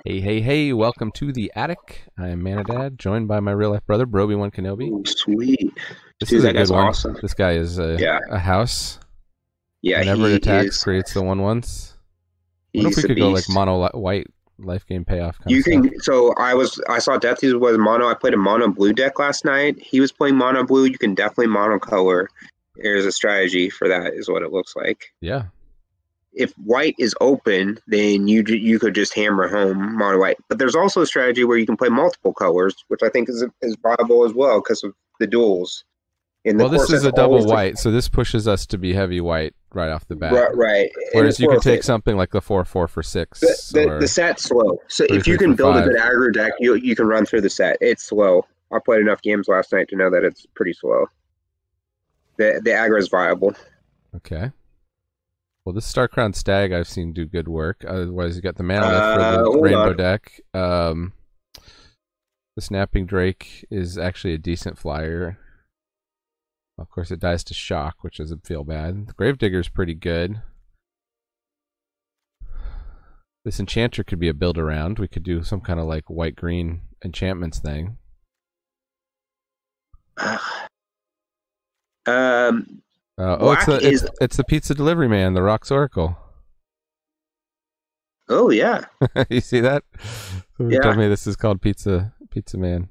Hey, hey, hey, welcome to the attic. I am Manadad, joined by my real life brother, Broby1 Kenobi. Ooh, sweet. This Dude, is a that good guy's one. awesome. This guy is Yeah. a house. Yeah, Whenever it he attacks, is. creates the 1/1s. What if we He's a could go like beast. mono white life game payoff kind of You stuff? can. So I saw Deathy's was mono. I played a mono blue deck last night. He was playing mono blue. You can definitely mono color. There's a strategy for that, is what it looks like. Yeah. If white is open, then you could just hammer home mono white. But there's also a strategy where you can play multiple colors, which I think is viable as well because of the duels. In the Well, this course, is that's a double always white, so this pushes us to be heavy white right off the bat. right. Whereas you can take forfeit. something like the 4/4 for 6. The set's slow. So if 3/3 you can for build a 5. good aggro deck, you can run through the set. It's slow. I played enough games last night to know that it's pretty slow. The aggro is viable. Okay. Well, this Starcrown Stag I've seen do good work. Otherwise, you got the Manolith for the Rainbow on. deck. The Snapping Drake is actually a decent flyer. Of course, it dies to Shock, which doesn't feel bad. The Gravedigger's pretty good. This Enchanter could be a build around. We could do some kind of like white-green enchantments thing. It's the Pizza Delivery Man, the Rocks Oracle. Oh yeah. You see that? Yeah. Told me this is called Pizza Man.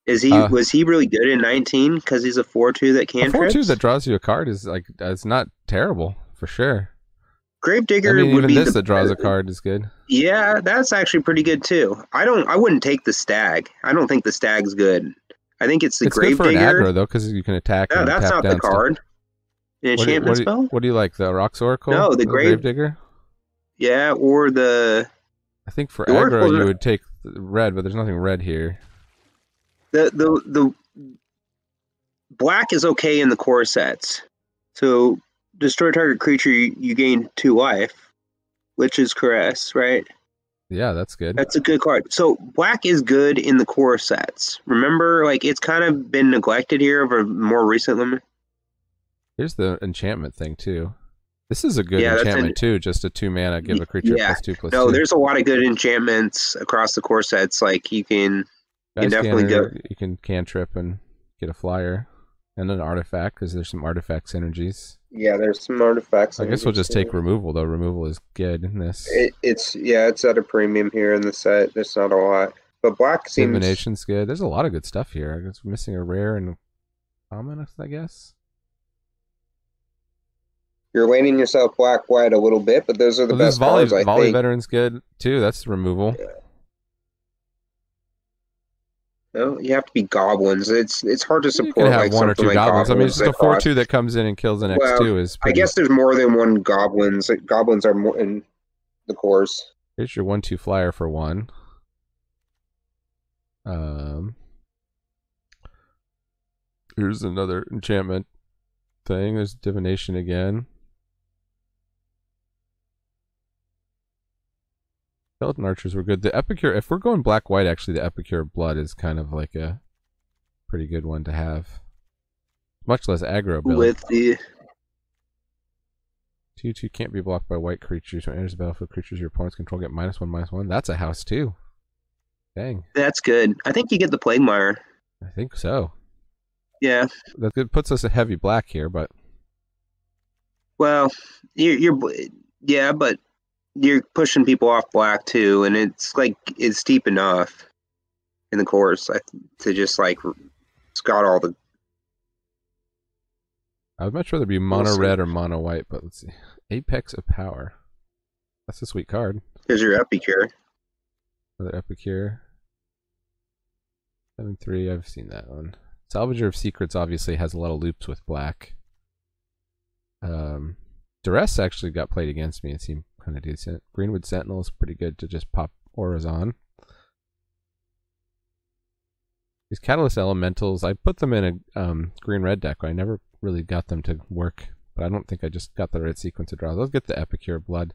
Was he really good in 19? Because he's a 4/2 that can. A 4/2 that draws you a card is like it's not terrible for sure. Gravedigger I mean, would even be this that draws a card is good. Yeah, that's actually pretty good too. I wouldn't take the Stag. I don't think the Stag's good. I think it's the Gravedigger. Good for an aggro though, because you can attack. No, and that's tap not down the card. An enchantment spell? What do you like? The Rocks Oracle? No, the Gravedigger. Yeah, or the. I think for the aggro you would take red, but there's nothing red here. The black is okay in the core sets. So destroy target creature, you gain 2 life, which is Caress, right? Yeah, that's good. That's a good card. So black is good in the core sets. Remember, like it's kind of been neglected here over more recent limit. Here's the enchantment thing too. This is a good enchantment too. Just a 2 mana, give a creature +2/+2. No, there's a lot of good enchantments across the core sets. Like you can definitely go. You can cantrip and get a flyer and an artifact because there's some artifact synergies. Yeah, there's some artifacts. I guess we'll just take removal though. Removal is good in this. It's at a premium here in the set. There's not a lot, but black seems. Divination's good. There's a lot of good stuff here. I guess we're missing a rare and common, I guess. You're laning yourself black-white a little bit, but those are the best cards, I think. Volley Veteran's good, too. That's removal. Yeah. No, you have to be goblins. It's hard to support. You can have 1 or 2 like goblins. I mean, it's just a 4/2 that comes in and kills an X2 is pretty... I guess there's more than 1 goblins. Goblins are more in the cores. Here's your 1/2 flyer for 1. Here's another enchantment thing. There's divination again. Skeleton archers were good. The Epicure, if we're going black-white, actually, the Epicure of Blood is kind of like a pretty good one to have. Much less aggro build. With the 2/2 can't be blocked by white creatures. When enters the battlefield, creatures your opponents control get -1/-1. That's a house too. Dang. That's good. I think you get the Plaguemire. I think so. Yeah. That puts us a heavy black here, but. Well, but you're pushing people off black too, and it's deep enough in the course to just like it's got all the. I would much rather be mono red or mono white, but let's see. Apex of Power. That's a sweet card. Here's your Epicure. Another Epicure. 7/3. I've seen that one. Salvager of Secrets obviously has a lot of loops with black. Duress actually got played against me. It seemed kind of decent. Greenwood Sentinel is pretty good to just pop auras on. These Catalyst Elementals, I put them in a green-red deck. I never really got them to work, but I don't think I just got the right sequence of draws. Let's get the Epicure of Blood,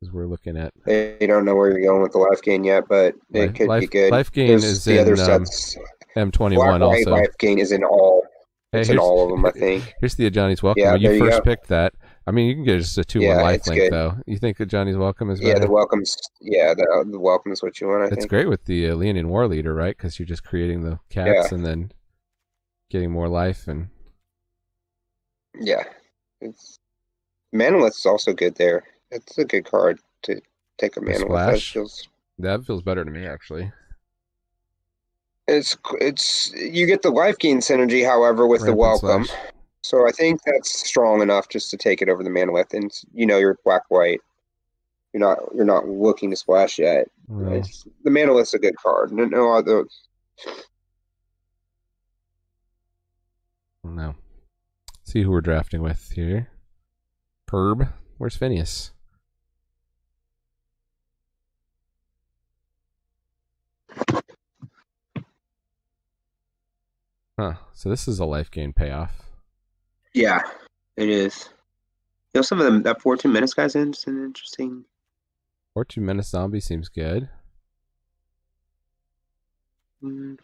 because we're looking at... You don't know where you're going with the lifegain yet, but it could be good. Lifegain is the in other sets. M21 also. Lifegain is in all. It's in all of them, I think. Here's the Johnny's Welcome. Yeah, when you first picked that, I mean, you can get just a 2/1 Yeah, it's lifelink good. though. You think that Johnny's Welcome is Yeah, better? the welcome's the welcome is what you want, I It's think. great with the Leonin War Leader, right? Because you're just creating the cats Yeah, and then getting more life and yeah. It's Manolith is also good there. It's a good card to take a for Manolith. That splash. feels That feels better to me actually. it's you get the life gain synergy, however, with the Rampant welcome. slash. So I think that's strong enough just to take it over the Manolith, and you're black white. You're not looking to splash yet. Well, The Manolith's a good card. No other. no. See who we're drafting with here. Herb. Where's Phineas? Huh. So this is a life gain payoff. Yeah, it is. Some of them that 14 minutes guy's in an interesting. Or 2 Menace Zombie seems good. Mm.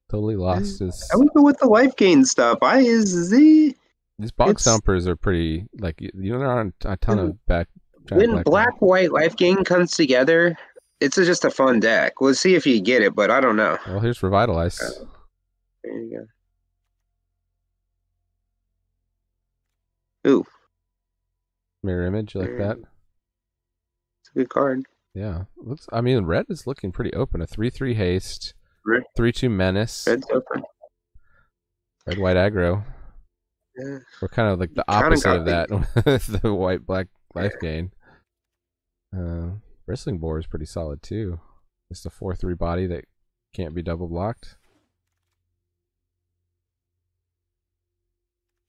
Totally lost his. I would go with the life gain stuff. These box stompers are pretty like there aren't a ton of back. When black white life gain comes together, it's just a fun deck. We'll see if you get it, but I don't know. Well, here's Revitalize. There you go. Ooh, Mirror image, you like that? It's a good card. Yeah, looks. I mean, red is looking pretty open. A 3/3 haste, 3/2 menace. Red's open. Red white aggro. Yeah. We're kind of like the opposite of that with the white black life gain. Wrestling Boar is pretty solid too. It's the 4/3 body that can't be double blocked.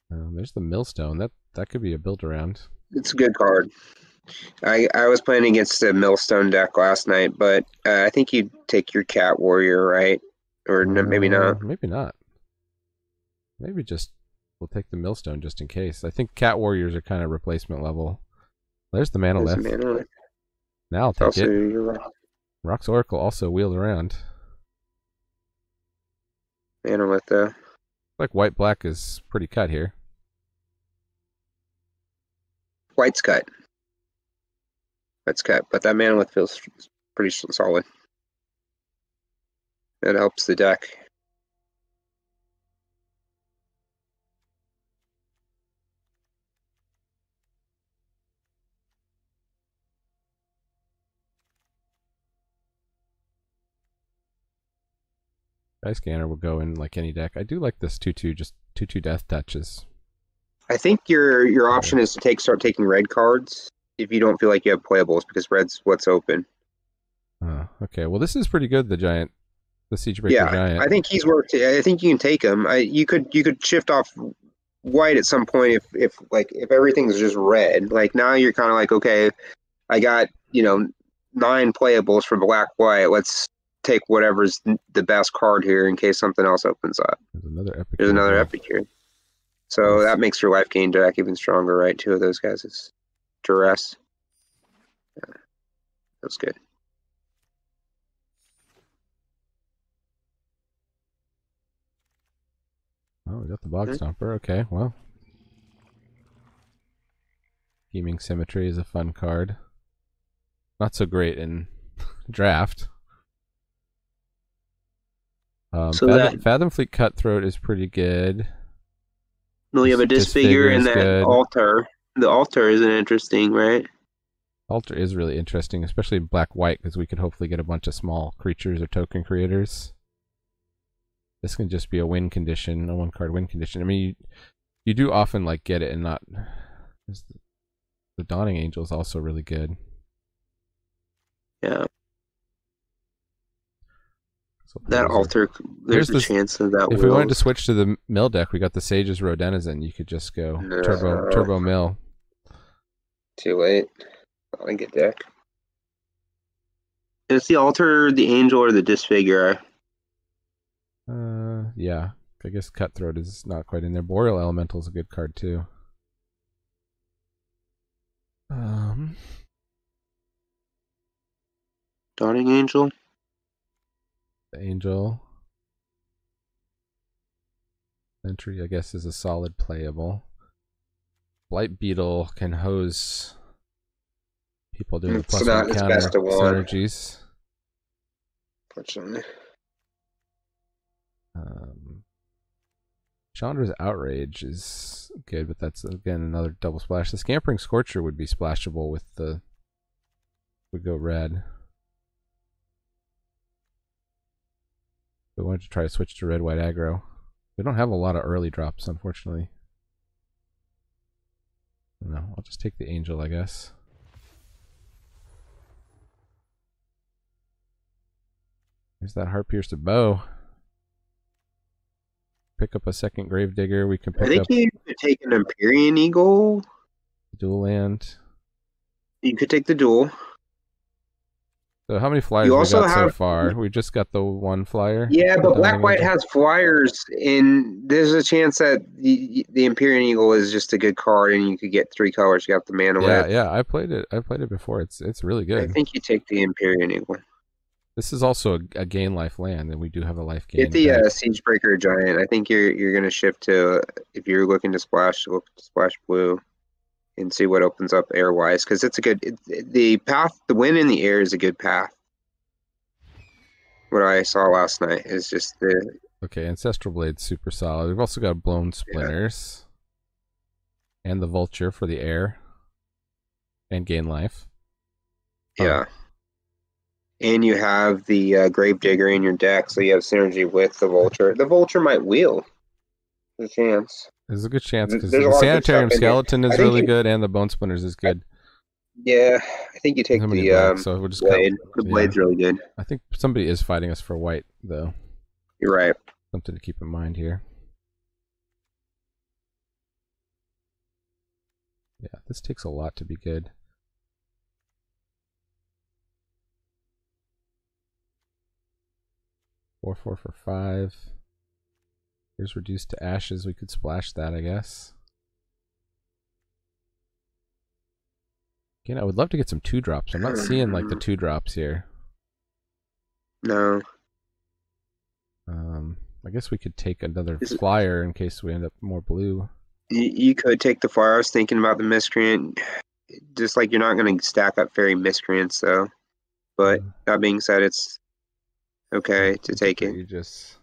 There's the Millstone. That could be a build around. It's a good card. I was playing against the Millstone deck last night, but I think you'd take your Cat Warrior, right? Or maybe not. Maybe not. Maybe just we'll take the Millstone just in case. I think Cat Warriors are kind of replacement level. There's the Manolith. Now I'll take it. You're right. Rock's Oracle also wheeled around. Manolith, though. Like white black is pretty cut here. White's cut. White's cut, but that Manolith feels pretty solid. That helps the deck. Sky Scanner will go in like any deck. I do like this 2/2, just 2/2 death touches. I think your option is to start taking red cards if you don't feel like you have playables, because red's what's open. Okay, well this is pretty good. The Siegebreaker Giant. I think he's worked. I think you can take him. You could shift off white at some point if everything's just red. Like now you're kind of like, okay, I got 9 playables for black white. Let's take whatever's the best card here in case something else opens up. There's another Epicure. So that makes your life gain deck even stronger, right? 2 of those guys is duress. Yeah, that's good. Oh, we got the Bog Stomper. Okay, well. Scheming Symmetry is a fun card. Not so great in draft. Fathom Fleet Cutthroat is pretty good. No, you have a Disfigure and that good. Altar. The Altar isn't interesting, right? Altar is really interesting, especially black-white, because we could hopefully get a bunch of small creatures or token creators. This can just be a win condition, a 1-card win condition. I mean, you do often like get it and not. The Dawning Angel is also really good. Yeah. So that Altar, there's a chance of that. If we wanted to switch to the mill deck, we got the Sage's Row Denizen. You could just go turbo mill. Too late. Not a good deck. Is the Altar the Angel or the Disfigure? Yeah. I guess Cutthroat is not quite in there. Boreal Elemental is a good card too. Dawning Angel. The Angel. Entry, I guess, is a solid playable. Blight Beetle can hose people doing the It's plus not one his counter best of one. synergies. Fortunately. Chandra's Outrage is good, but that's again another double splash. The Scampering Scorcher would be splashable with the would go red. We wanted to try to switch to red-white aggro. We don't have a lot of early drops, unfortunately. No, I'll just take the Angel, I guess. There's that Heart-Piercer Bow. Pick up a second Gravedigger. We can pick up... I think you could take an Empyrean Eagle. Dual land. You could take the duel. So how many flyers we got so far? We just got the one flyer. Yeah, but Black-White has flyers, and there's a chance that the Empyrean Eagle is just a good card, and you could get 3 colors. You got the mana with. Yeah, I played it. I played it before. It's really good. I think you take the Empyrean Eagle. This is also a gain life land, and we do have a life gain. Get the Siegebreaker Giant. I think you're going to shift to, if you're looking to splash, look to splash blue and see what opens up air-wise, because it's a good... the path, the win in the air is a good path. What I saw last night is just the... Okay, Ancestral Blade's super solid. We've also got Blown Splinters. Yeah. And the Vulture for the air. And gain life. Yeah. And you have the Gravedigger in your deck, so you have synergy with the Vulture. The Vulture might wheel. There's a chance. There's a good chance, because the Sanitarium Skeleton is really good, and the Bone Splinters is good. Yeah, I think you take the so we'll just Blade. The Blade's really good. I think somebody is fighting us for white, though. You're right. Something to keep in mind here. Yeah, this takes a lot to be good. Four for 5. Here's reduced to ashes. We could splash that, I guess. Again, I would love to get some 2-drops. I'm not seeing like the 2-drops here. No. I guess we could take another flyer in case we end up more blue. You could take the flyer. I was thinking about the Miscreant. Just like you're not going to stack up Fairy Miscreants, though. But that being said, it's okay to take it. You just...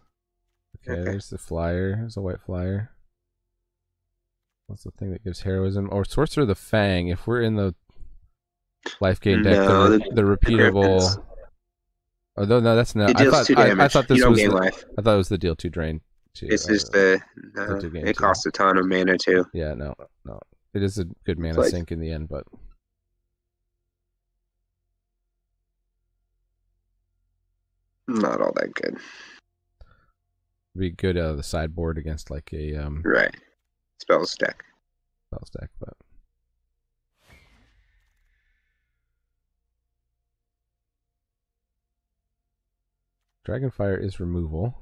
Okay, there's the flyer. There's a white flyer. What's the thing that gives heroism? Or Sorcerer of the Fang. If we're in the life gain deck, the repeatable... Oh, no, that's not... I thought this was I thought it was the deal 2 drain. This is the... it costs a ton of mana, too. Yeah, no. It is a good mana sink in the end, but... Not all that good. Be good out of the sideboard against like a right spells deck, but Dragonfire is removal.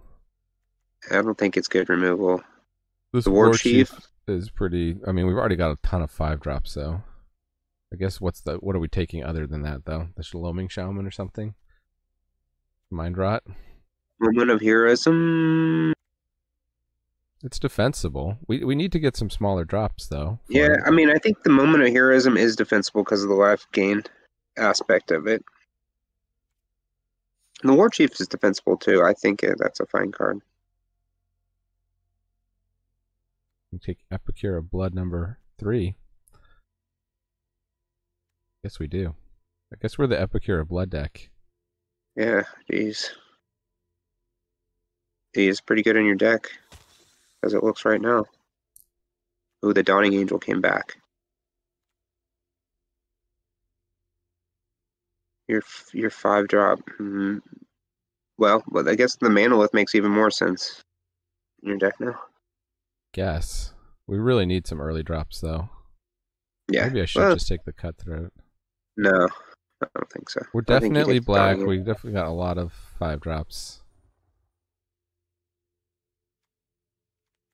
I don't think it's good removal. This the War Chief is pretty. I mean, we've already got a ton of 5-drops, so I guess what are we taking other than that though? The Shaloming Shaman or something? Mind Rot. Moment of Heroism. It's defensible. We need to get some smaller drops though. Yeah, I mean, I think the Moment of Heroism is defensible because of the life gain aspect of it. And the War Chief is defensible too. I think that's a fine card. You take Epicure of Blood number 3. Yes, we do. I guess we're the Epicure of Blood deck. Yeah, geez. He is pretty good in your deck, as it looks right now. Ooh, the Dawning Angel came back. Your 5-drop. Well, I guess the Manolith makes even more sense in your deck now. Guess. We really need some early drops, though. Yeah. Maybe I should just take the Cutthroat. No, I don't think so. We're definitely black. We definitely got a lot of 5-drops.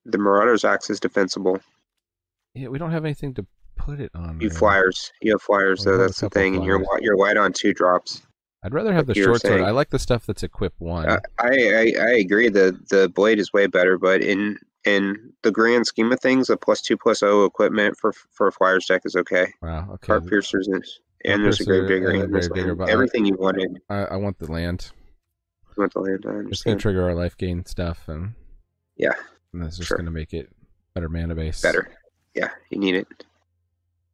The Marauder's Axe is defensible. Yeah, we don't have anything to put it on. You flyers. You have flyers, though. That's the thing. And you're white on 2-drops. I'd rather have the short sword. I like the stuff that's equip 1. I agree. The blade is way better, but in the grand scheme of things, a +2/+0 equipment for a Flyers deck is okay. Wow. Okay. Heart Piercers and there's a Grave Digger and there's Digger, but everything you wanted. I want the land. You want the land? I It's understand. gonna trigger our life gain stuff, and yeah, and that's just gonna make it better mana base. Better. Yeah, you need it.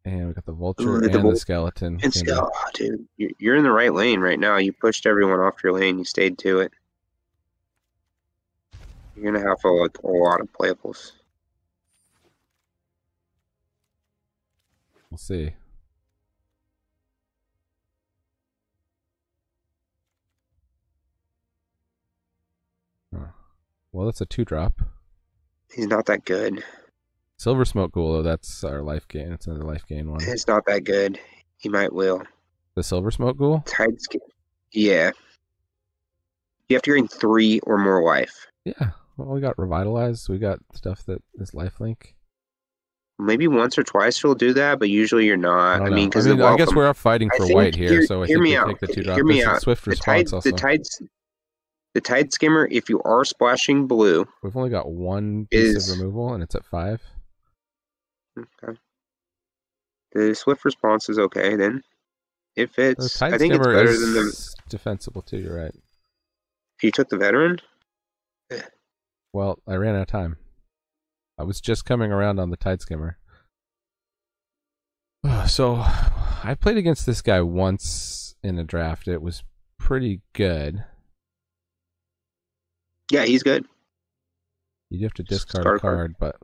And we got the vulture and the skeleton. And dude, you're in the right lane right now. You pushed everyone off your lane. You stayed to it. You're gonna have a lot of playables. We'll see. Well, that's a 2-drop. He's not that good. Silver Smoke Ghoul, though, that's our life gain. It's another life gain one. It's not that good. He might will. The Silver Smoke Ghoul? Yeah. You have to gain 3 or more life. Yeah. Well, we got Revitalize. We got stuff that is lifelink. Maybe once or twice you'll do that, but usually you're not. I mean, I guess we're up fighting for white here, so I think we take the 2-drop. Hear me out. Swift response also. The Tide Skimmer, if you are splashing blue... We've only got one piece of removal, and it's at 5. Okay. The Swift response is okay, then. If it's... I think it's better than the... defensible, too, you're right. You took the Veteran? Well, I ran out of time. I was just coming around on the Tide Skimmer. So, I played against this guy once in a draft. It was pretty good. Yeah, he's good. You do have to discard a card, but...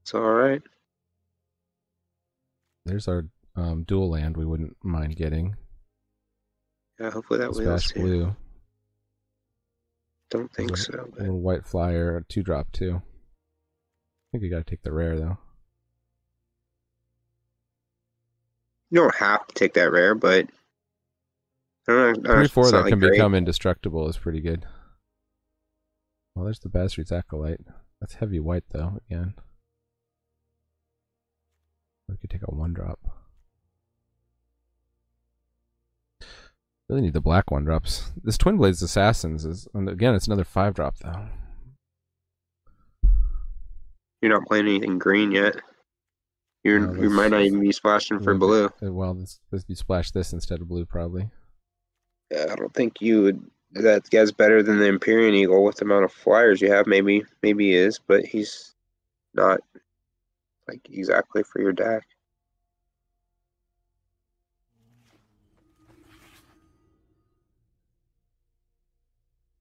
It's alright. There's our dual land we wouldn't mind getting. Yeah, hopefully that will. Splash blue. Don't think so. A little white flyer, a 2-drop too. I think you gotta take the rare though. You don't have to take that rare, but... 3/4 that can become indestructible is pretty good. Well, there's the Bastard's Acolyte. That's heavy white, though, again. We could take a 1-drop. Really need the black 1-drops. This Twin Blades Assassins is, and again, it's another 5-drop, though. You're not playing anything green yet. You might not even be splashing for blue. Well, you splash this instead of blue, probably. Yeah, I don't think you would... That guy's better than the Empyrean Eagle with the amount of flyers you have. Maybe he is, but he's not exactly for your deck.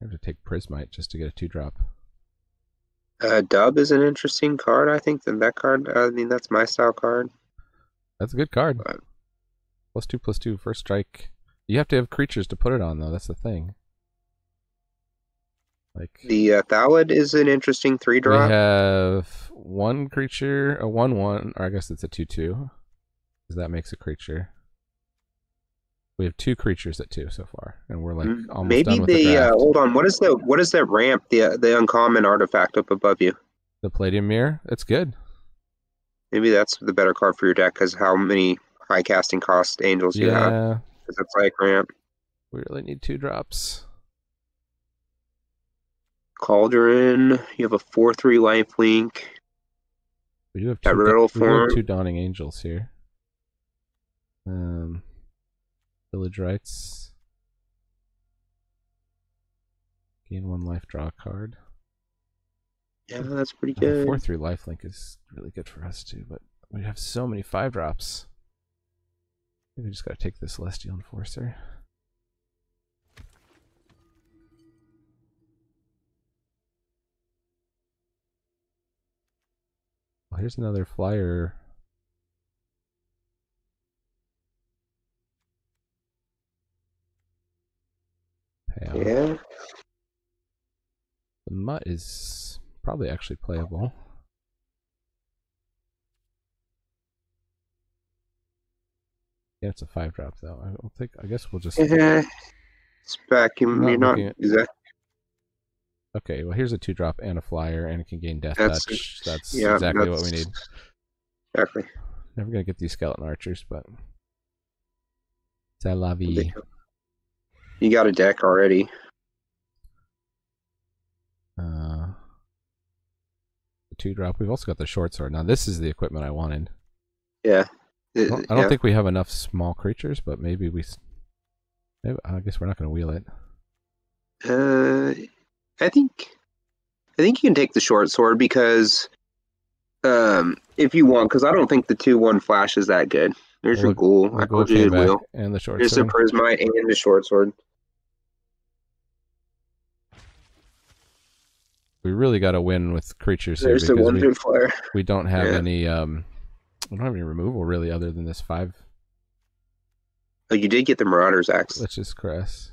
I have to take Prismite just to get a 2-drop. Dub is an interesting card. I think that card. I mean, that's my style card. That's a good card. But... +2/+2 first strike. You have to have creatures to put it on, though. That's the thing. The Thalid is an interesting 3-drop. We have one creature, a 1/1, or I guess it's a 2/2, because that makes a creature. We have 2 creatures at 2 so far, and we're almost done with the draft. Hold on. What is that ramp? The uncommon artifact up above you. The Palladium Mirror. It's good. Maybe that's the better card for your deck because how many high casting cost angels you have. Because it's like ramp. We really need 2-drops. Cauldron. You have a 4/3 lifelink. We do have 2 Dawning Angels here. Village Rites. Gain 1 life, draw a card. Yeah, that's pretty good. 4/3 lifelink is really good for us too, but we have so many 5-drops. Maybe we just gotta take the Celestial Enforcer. Well, here's another flyer. Payoff. Yeah. The Mutt is probably actually playable. Yeah, it's a 5-drop though. I guess we'll just. It's back. You're not exactly. Okay, well here's a 2-drop and a flyer, and it can gain Death Touch. That's exactly what we need. Exactly. Never gonna get these skeleton archers, but c'est la vie. You got a deck already. The 2-drop. We've also got the short sword. Now this is the equipment I wanted. Yeah. I don't think we have enough small creatures, but maybe we. Maybe, I guess we're not going to wheel it. I think you can take the short sword because if you want, because I don't think the 2/1 flash is that good. There's your ghoul. I told you it will. And the short There's sword. the prismite and the short sword. We really got to win with creatures here There's the because 1/3 flyer. we don't have any. We don't have any removal really, other than this 5. Oh, you did get the Marauder's Axe. Let's just caress.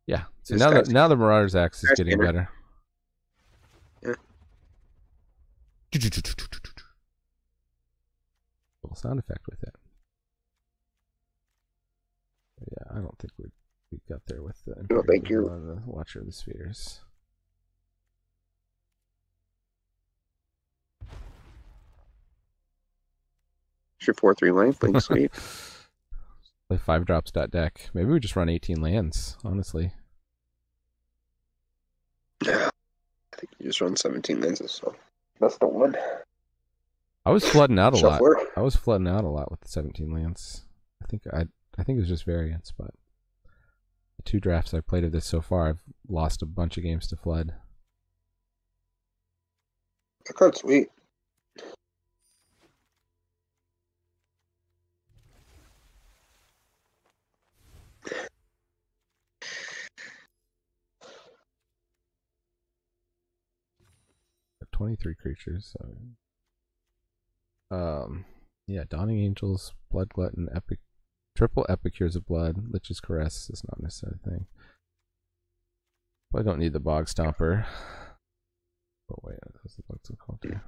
Yeah. So This now the Marauder's Axe is getting skinner. better. Yeah. Little sound effect with it. Yeah, I don't think we got there with the. I don't think you're the Watcher of the Spheres. your 4/3 lifelink, sweet. Play 5-drops deck. Maybe we just run 18 lands, honestly. Yeah. I think you just run 17 lenses, so that's the one. I was flooding out a lot. Shuffler. I was flooding out a lot with the 17 lands. I think it was just variance, but the 2 drafts I played of this so far, I've lost a bunch of games to flood. That card's sweet. Got 23 creatures. So. Yeah, Dawning Angels, Blood Glutton, Triple Epicures of Blood, Lich's Caress is not necessarily a thing. Probably don't need the Bog Stomper. Oh wait, that's the bugs called too.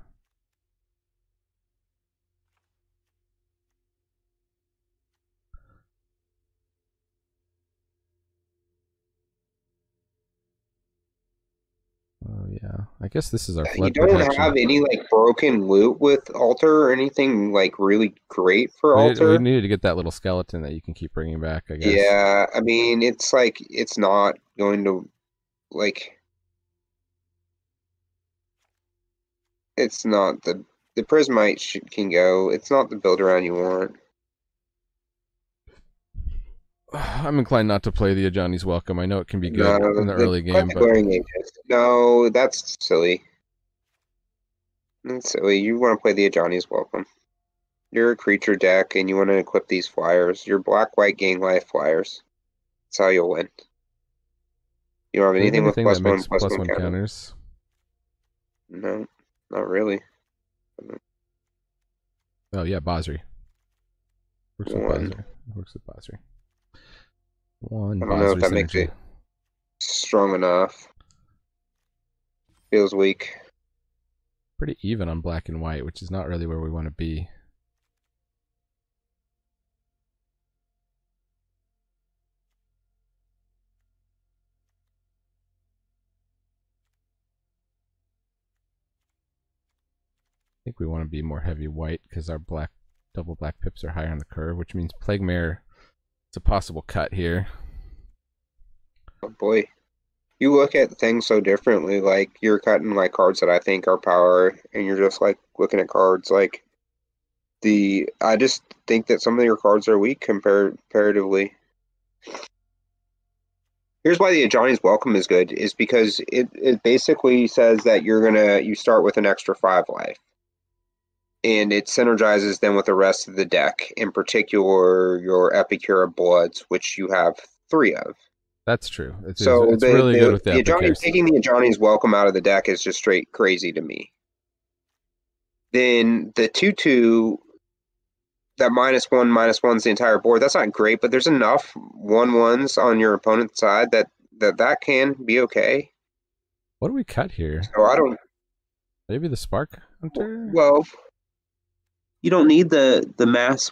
Oh yeah, I guess this is our flood You don't protection. have any like broken loot with Altar or anything like really great for Altar. We needed to get that little skeleton that you can keep bringing back, I guess. Yeah, I mean it's like it's not going to like it's not the Prismite can go. It's not the build around you want. I'm inclined not to play the Ajani's Welcome. I know it can be good in the early game, but no, that's silly. That's silly. You want to play the Ajani's Welcome. You're a creature deck, and you want to equip these flyers. Your black-white gain life flyers. That's how you'll win. You don't have anything with +1/+1 counters. No, not really. Oh yeah, Basri. Works with Basri. One. I don't know if that makes it strong enough. Feels weak. Pretty even on black and white, which is not really where we want to be. I think we want to be more heavy white because our double black pips are higher on the curve, which means Plague Mare. It's a possible cut here. Oh boy. You look at things so differently, like you're cutting like cards that I think are power, and you're just like looking at cards like I just think that some of your cards are weak comparatively. Here's why the Ajani's Welcome is good, is because it basically says that you start with an extra 5 life. And it synergizes them with the rest of the deck, in particular your Epicure of Bloods, which you have 3 of. That's true. It's really good with the Ajani. Taking the Ajani's Welcome out of the deck is just straight crazy to me. Then the 2/2, that -1/-1's the entire board. That's not great, but there's enough 1/1s on your opponent's side that can be okay. What do we cut here? So I don't. Maybe the Spark Hunter. Well, you don't need the mass.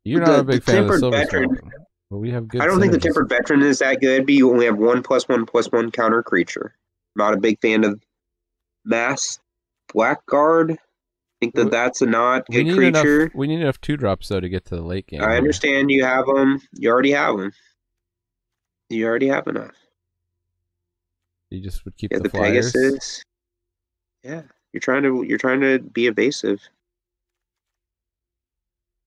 You're not a big fan of the Silver Veteran. But we have good. I don't think the Tempered Veteran is that good, but you only have 1/+1/+1 counter creature. Not a big fan of mass Blackguard. I think that's a not good creature. We need enough 2-drops though to get to the late game. I understand you have them. You already have them. You already have enough. You just would keep the flyers. Pegasus. Yeah, you're trying to be evasive.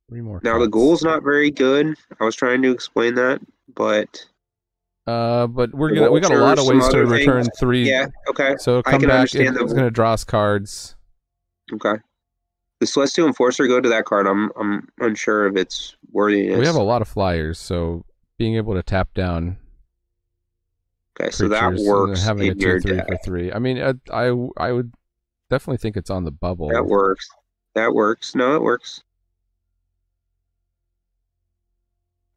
3 more Now the cuts. ghoul's not very good. I was trying to explain that, but But we the got a lot of vultures, some ways to other return things. 3. Yeah, okay. So I come can back. understand It's gonna draw us cards. Okay. The Celestial Enforcer go to that card. I'm unsure of its worthiness. We have a lot of flyers, so being able to tap down Okay, so that creatures and works having a in your 2/3 deck. for 3. I mean, I would definitely think it's on the bubble. That works. That works. No, it works.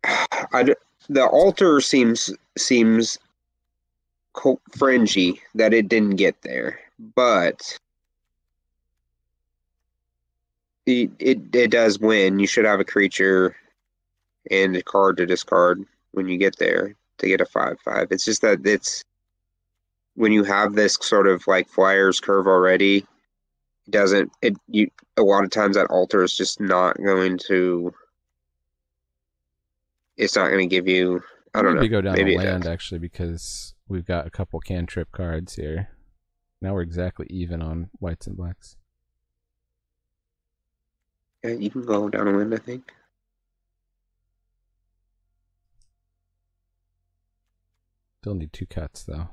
The altar seems fringy that it didn't get there, but it does win. You should have a creature and a card to discard when you get there to get a 5/5. It's just that it's when you have this sort of like flyers curve already, it doesn't it you a lot of times that altar is just not going to it's not going to give you I don't know. Maybe go down Maybe the it land does. actually because we've got a couple cantrip cards here. Now we're exactly even on whites and blacks. Yeah, you can go down a wind, I think. Still need 2 cuts though.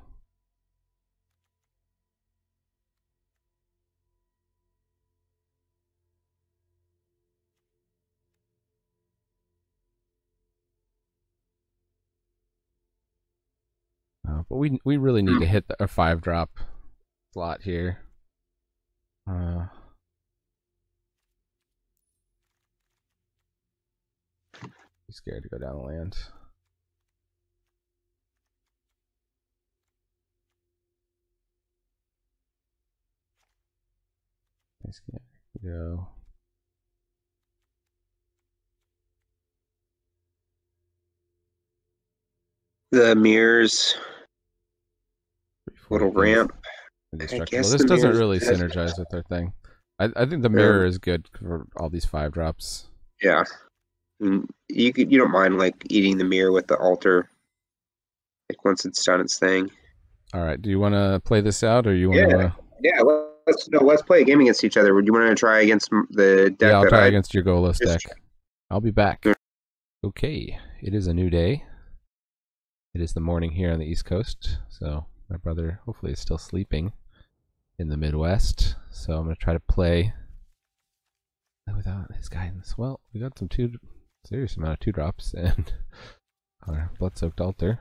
But we really need to hit a 5-drop slot here. Be scared to go down the land. Go. The mirrors, little ramp. I Indestructible. guess This the doesn't mirrors really synergize with our thing. I think the mirror is good for all these 5-drops. Yeah. You don't mind like eating the mirror with the altar, like once it's done its thing. All right. Do you want to play this out, or you want Yeah, to? yeah. Let's play a game against each other. Would you want to try against the deck? Yeah, I'll that try I against your goalless just... deck. I'll be back. Okay, it is a new day. It is the morning here on the East Coast, so my brother hopefully is still sleeping in the Midwest. So I'm gonna try to play without his guidance. Well, we got some serious amount of 2-drops and our blood-soaked altar.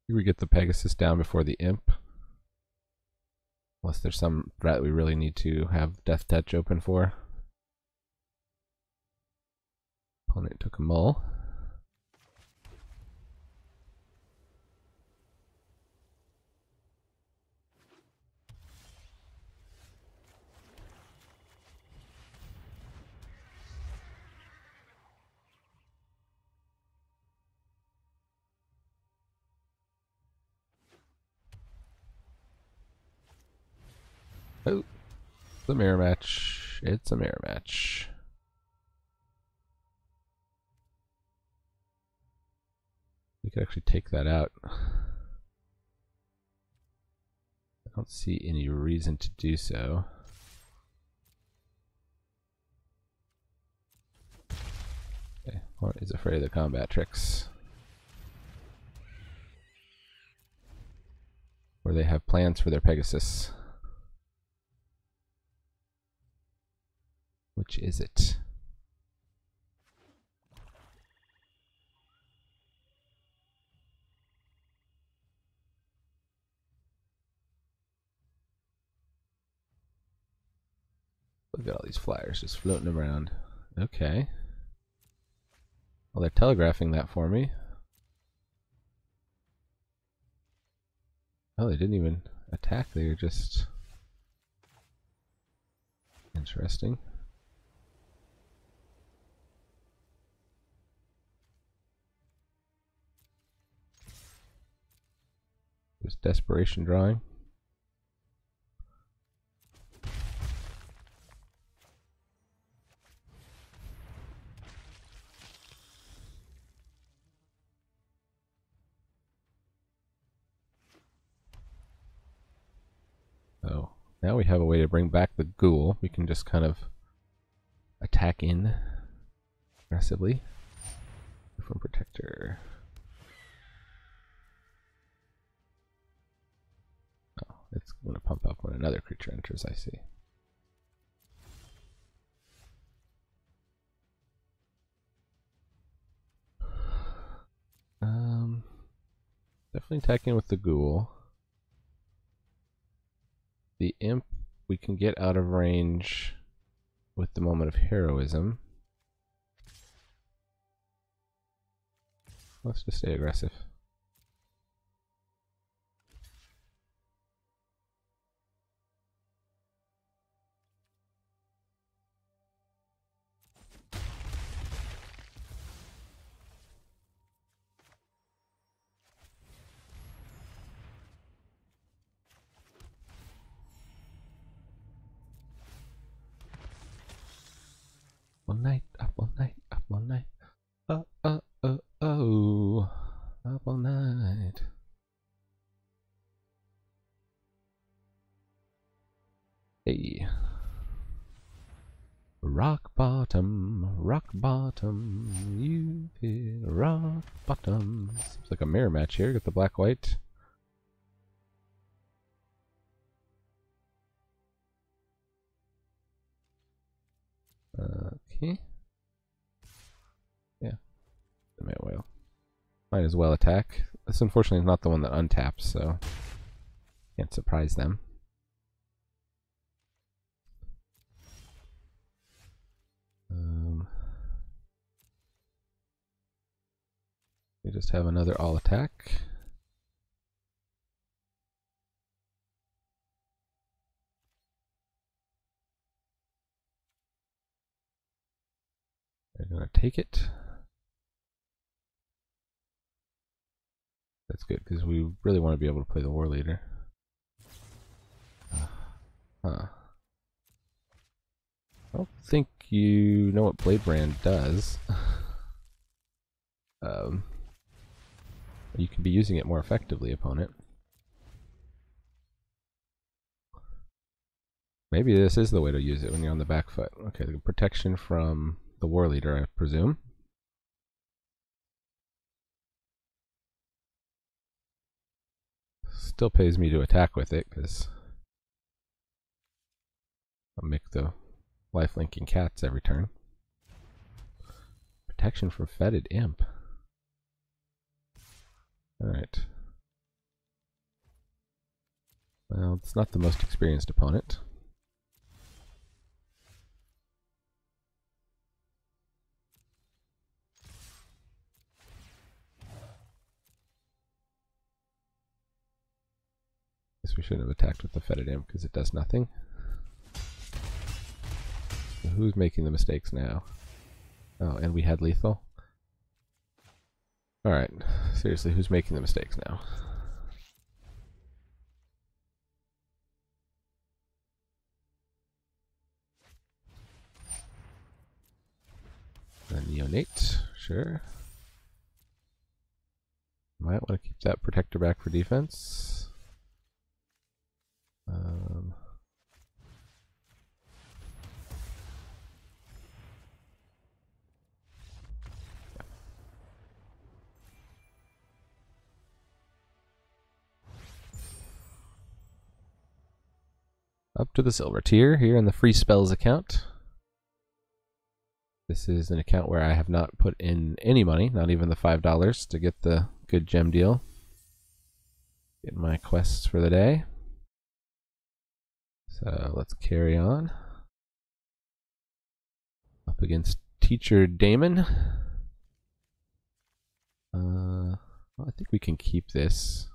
Here we get the Pegasus down before the Imp. Unless there's some threat we really need to have Death Touch open for. Opponent took a mull. Oh, it's a mirror match. It's a mirror match. We could actually take that out. I don't see any reason to do so. Okay, what is afraid of the combat tricks? Or they have plans for their Pegasus. Which is it? Look at all these flyers just floating around. Okay. Well, they're telegraphing that for me. Oh, they didn't even attack. They were just... Interesting. Just desperation drawing. Now we have a way to bring back the ghoul. We can just kind of attack in aggressively. From protector. Oh, it's going to pump up when another creature enters, I see. Definitely attacking with the ghoul. The imp we can get out of range with the moment of heroism. Let's just stay aggressive. All night, up all night, up all night. Oh, up all night. Hey. Rock bottom, you hit rock bottom. Seems like a mirror match here. Got the black-white. Okay. Yeah. Might as well attack. This unfortunately is not the one that untaps, so can't surprise them. We just have another all attack. They're gonna take it. That's good because we really want to be able to play the war leader. Huh. I don't think you know what Blade Brand does. You can be using it more effectively, opponent. Maybe this is the way to use it when you're on the back foot. Okay, the protection from the war leader, I presume. Still pays me to attack with it because I'll make the life-linking cats every turn. Protection from Fetid Imp. Alright. Well, it's not the most experienced opponent. Guess we shouldn't have attacked with the Fetid Imp because it does nothing. So who's making the mistakes now? Oh, and we had lethal? Alright, seriously, who's making the mistakes now? A neonate, sure. Might want to keep that protector back for defense. Up to the silver tier here in the free spells account. This is an account where I have not put in any money, not even the $5 to get the good gem deal. Get my quests for the day. So let's carry on. Up against Teacher Damon. Well, I think we can keep this.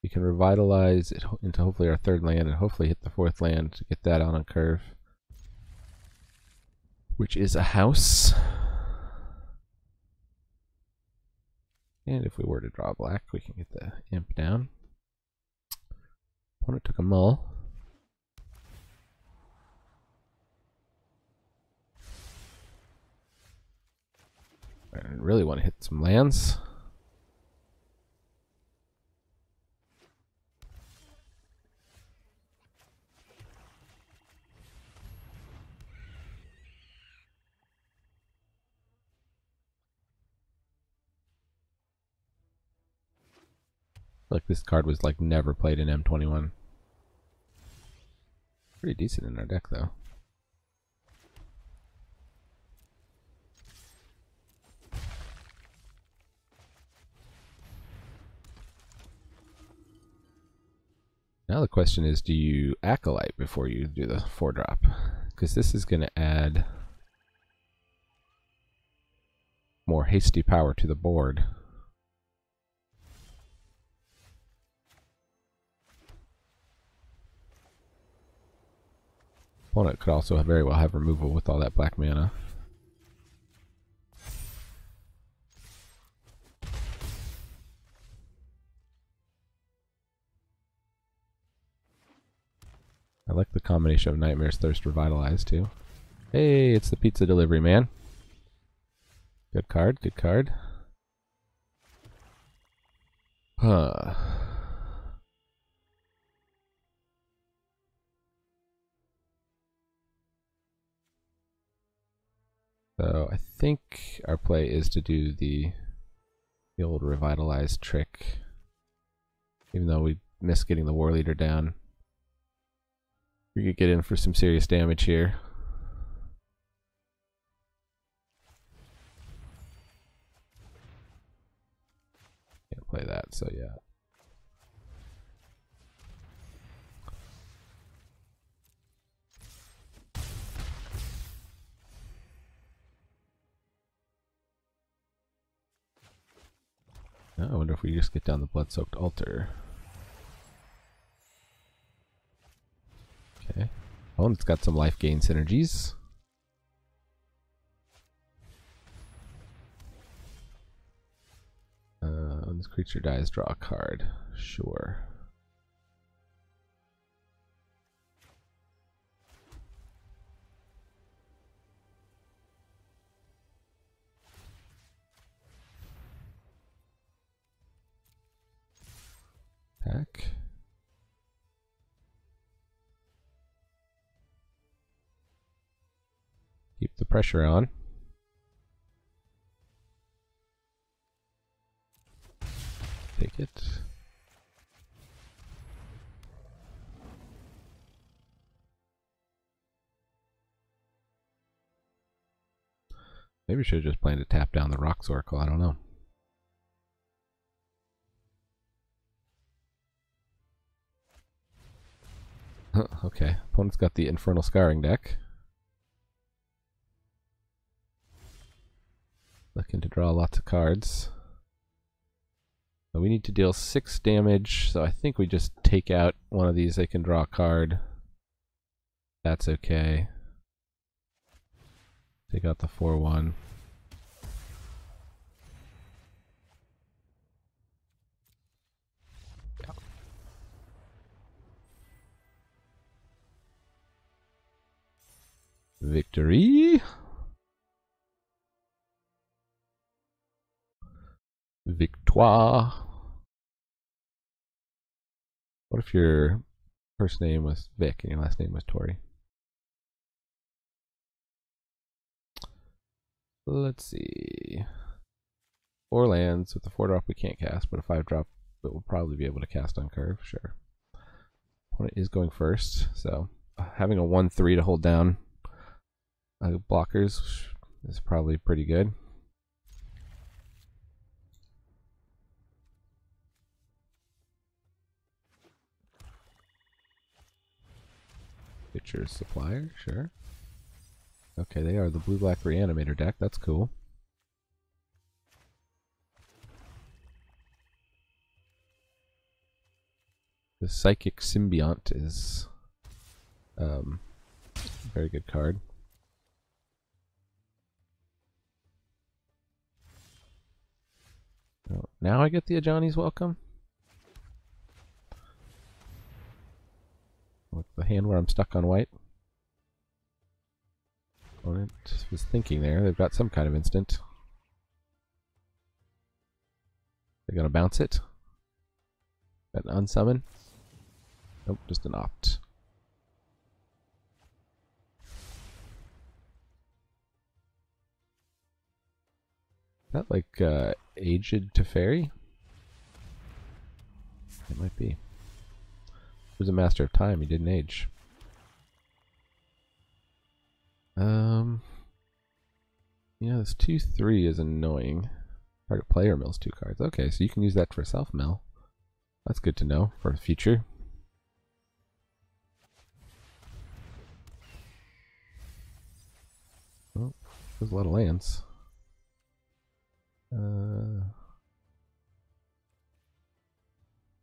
We can revitalize it into hopefully our third land and hopefully hit the fourth land to get that on a curve. Which is a house. And if we were to draw black, we can get the imp down. Opponent took a mull. I really want to hit some lands. Like this card was like never played in M21. Pretty decent in our deck though. Now the question is, do you Acolyte before you do the 4-drop? Because this is going to add more hasty power to the board. Opponent could also very well have removal with all that black mana. I like the combination of Nightmare's Thirst Revitalize too. Hey, it's the pizza delivery man. Good card, good card. Huh. So I think our play is to do the old Revitalize trick. Even though we missed getting the War Leader down. We could get in for some serious damage here. Can't play that, so yeah. I wonder if we just get down the Blood-Soaked Altar. Okay. Oh, it's got some life gain synergies. When this creature dies, draw a card. Sure. Pack. Keep the pressure on. Take it. Maybe we should have just planned to tap down the Rocks Oracle, I don't know. Okay, opponent's got the Infernal Scarring deck. Looking to draw lots of cards. So we need to deal 6 damage, so I think we just take out one of these, they can draw a card. That's okay. Take out the 4/1. Victory! Victoire! What if your first name was Vic and your last name was Tori? Let's see. 4 lands. With the 4-drop we can't cast, but a 5-drop it will probably be able to cast on curve, sure. Opponent is going first, so having a 1/3 to hold down blockers is probably pretty good. Pitcher's Supplier, sure. Okay, they are the blue-black Reanimator deck, that's cool. The Psychic Symbiont is a very good card. Oh, now I get the Ajani's Welcome? With the hand where I'm stuck on white. Opponent was thinking there, they've got some kind of instant. They're gonna bounce it. Got an unsummon. Nope, just an opt. Is that like Aged Teferi? It might be. He was a master of time. He didn't age. Yeah, this 2/3 is annoying. Target player mills 2 cards. Okay, so you can use that for self-mill. That's good to know for the future. Oh, there's a lot of lands.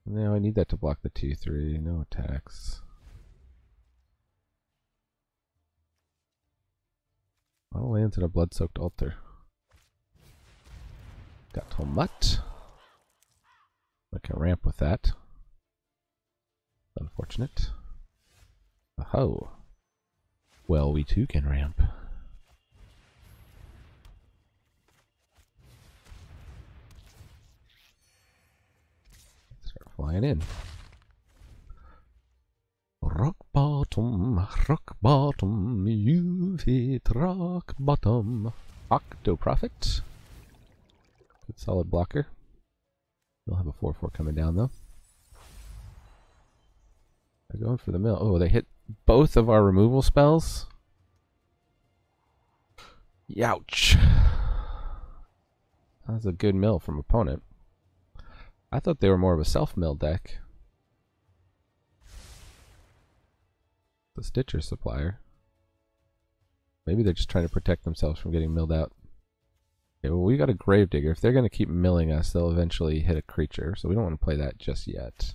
Now I need that to block the 2/3. No attacks. A lot of lands in a blood-soaked altar. Got Tomat. I can ramp with that. Unfortunate. Oh. Well, we too can ramp. Start flying in. Rock bottom, you've hit rock bottom. Octo Prophet. Good solid blocker. They'll have a 4/4 coming down though. They're going for the mill. Oh, they hit both of our removal spells. Youch. That was a good mill from opponent. I thought they were more of a self-mill deck. The Stitcher supplier. Maybe they're just trying to protect themselves from getting milled out. Okay, well, we got a Gravedigger. If they're going to keep milling us, they'll eventually hit a creature, so we don't want to play that just yet.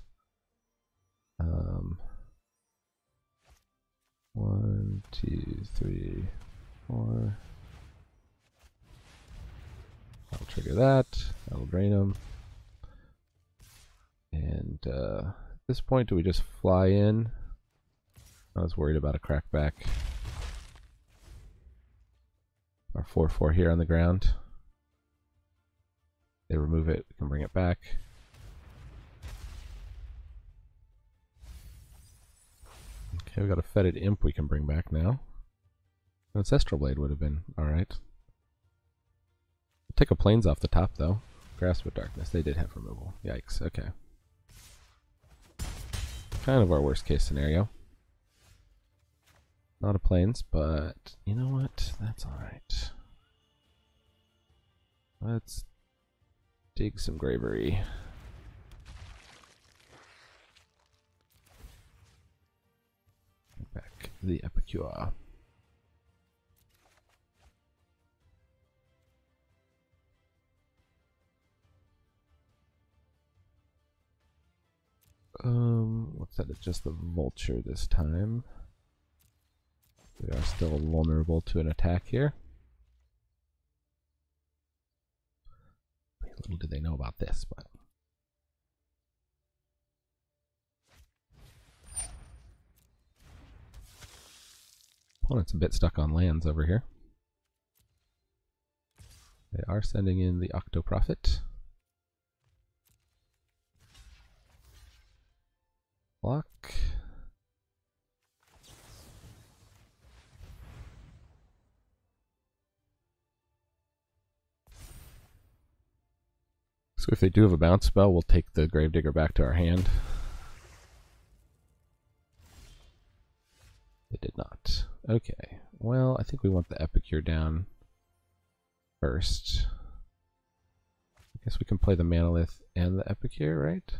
1, 2, 3, 4. I'll trigger that. That'll drain them. And at this point, do we just fly in? I was worried about a crackback. Our 4/4 here on the ground. They remove it, we can bring it back. Okay, we got a Fetid Imp we can bring back now. Ancestral Blade would have been alright. We'll take a Plains off the top though. Grasp of Darkness, they did have removal. Yikes, okay. Kind of our worst case scenario. Not a Plains, but you know what? That's alright. Let's dig some Gravery. Back the Epicure. Let's set it just the Vulture this time. We are still vulnerable to an attack here. Little do they know about this, but opponent's a bit stuck on lands over here. They are sending in the Octo Prophet. Block. So if they do have a bounce spell, we'll take the Gravedigger back to our hand. They did not. Okay. Well, I think we want the Epicure down first. I guess we can play the Manolith and the Epicure, right?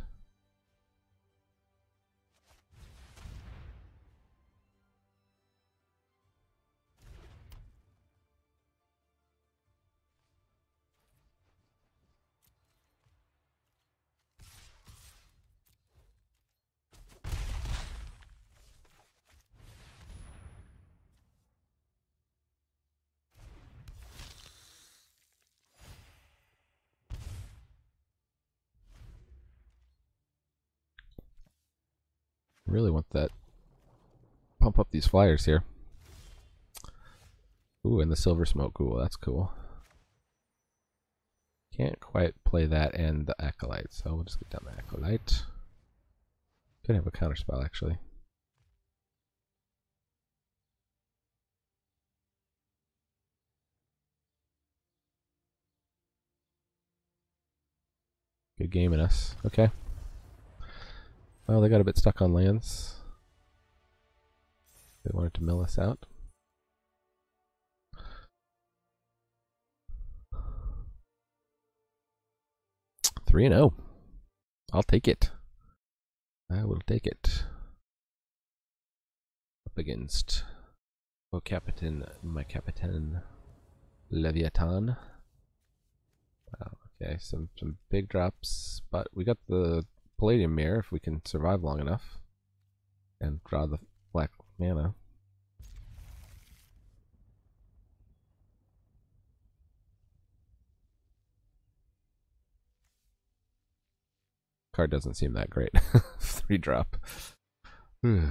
Really want that. Pump up these flyers here. Ooh, and the Silver Smoke Ghoul, that's cool. Can't quite play that and the Acolyte, so we'll just get down the Acolyte. Could have a counterspell actually. Good game in us. Okay. Well, they got a bit stuck on lands. They wanted to mill us out. Three and 0. I'll take it. I will take it. Up against my Capitan Leviathan. Wow, okay, some big drops, but we got the Palladium Mirror if we can survive long enough and draw the black mana. Card doesn't seem that great. 3 drop. Our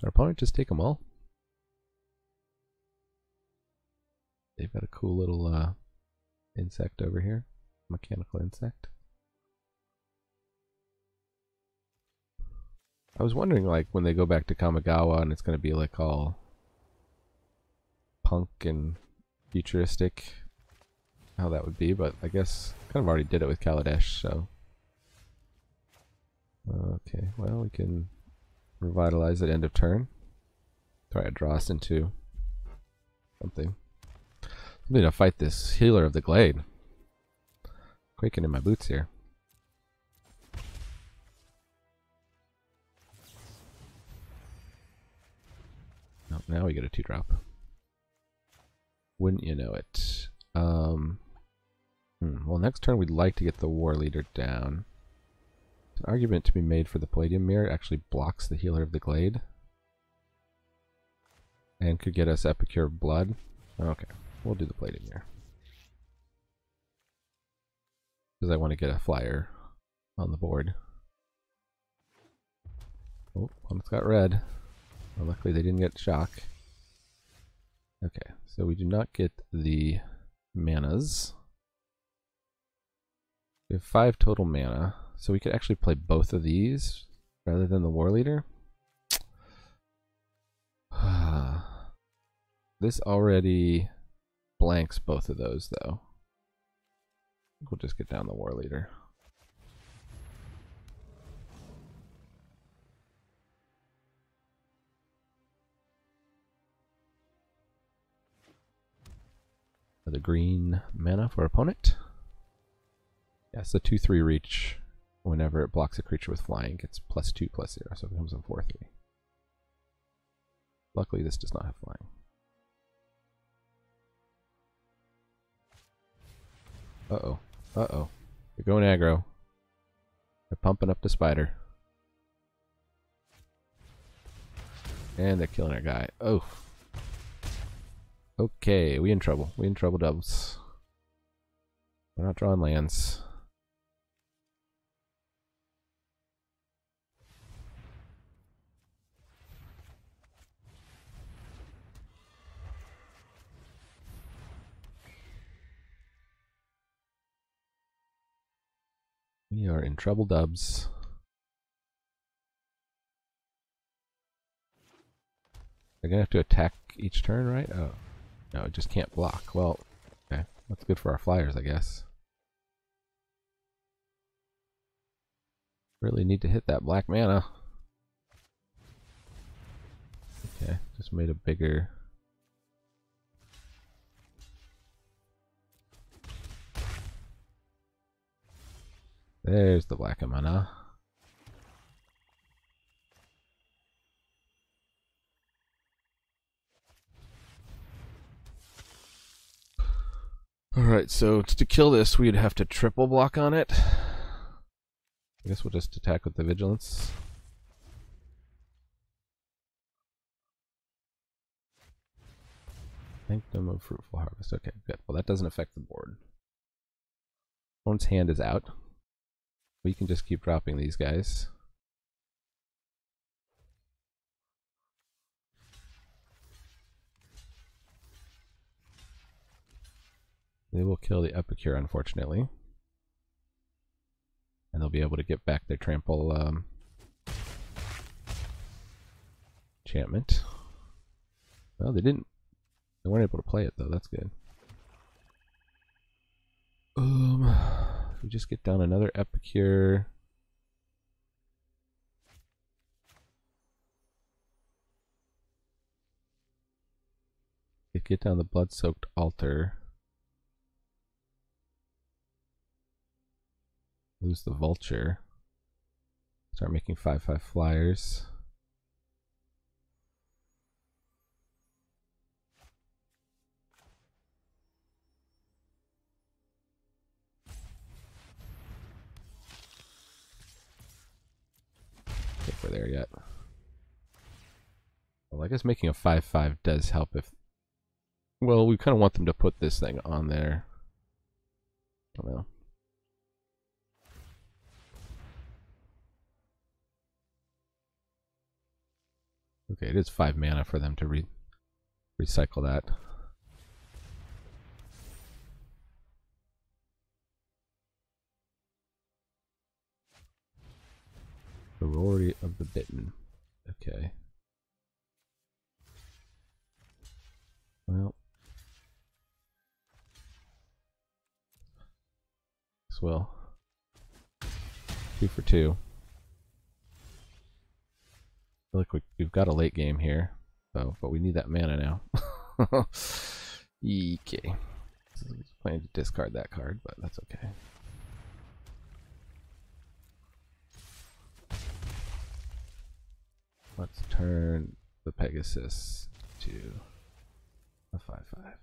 opponent just take them all. They've got a cool little insect over here. Mechanical insect. I was wondering, like, when they go back to Kamigawa and it's going to be like all punk and futuristic, how that would be, but I guess kind of already did it with Kaladesh, so. Okay, well, we can revitalize at end of turn. Try to draw us into something. I'm going to fight this Healer of the Glade. Quaking in my boots here. Oh, now we get a 2-drop. Wouldn't you know it? Well, next turn we'd like to get the War Leader down. There's an argument to be made for the Palladium Mirror. It actually blocks the Healer of the Glade. And could get us Epicure of Blood. Okay, we'll do the Palladium Mirror. Because I want to get a flyer on the board. Oh, opponent's got red. Well, luckily they didn't get shock. Okay, so we do not get the manas. We have 5 total mana, so we could actually play both of these rather than the War Leader. This already blanks both of those, though. We'll just get down the War Leader. The green mana for opponent. Yeah, it's a 2/3 reach. Whenever it blocks a creature with flying, gets +2/+0, so it becomes a 4/3. Luckily, this does not have flying. Uh-oh. Uh-oh. They're going aggro. They're pumping up the spider. And they're killing our guy. Oh. Okay, we in trouble. We in trouble doubles. We're not drawing lands. We are in trouble dubs. They're gonna have to attack each turn, right? Oh. No, it just can't block. Well, okay. That's good for our flyers, I guess. Really need to hit that black mana. Okay, just made a bigger... There's the black mana. Alright, so to kill this, we'd have to triple block on it. I guess we'll just attack with the Vigilance. Sanctum of Fruitful Harvest. Okay, good. Well, that doesn't affect the board. Opponent's hand is out. We can just keep dropping these guys. They will kill the Epicure, unfortunately. And they'll be able to get back their trample enchantment. Well, they didn't. They weren't able to play it, though. That's good. we just get down another Epicure. Get down the blood-soaked altar. Lose the vulture. Start making 5/5 flyers. I think we're there yet. Well, I guess making a 5/5 does help if... Well, we kind of want them to put this thing on there. I don't know. Okay, it is 5 mana for them to recycle that. Sorority of the Bitten. Okay. Well. This will. 2 for 2. I feel like we've got a late game here, so, but we need that mana now. Okay. Planning to discard that card, but that's okay. Let's turn the Pegasus to a 5/5.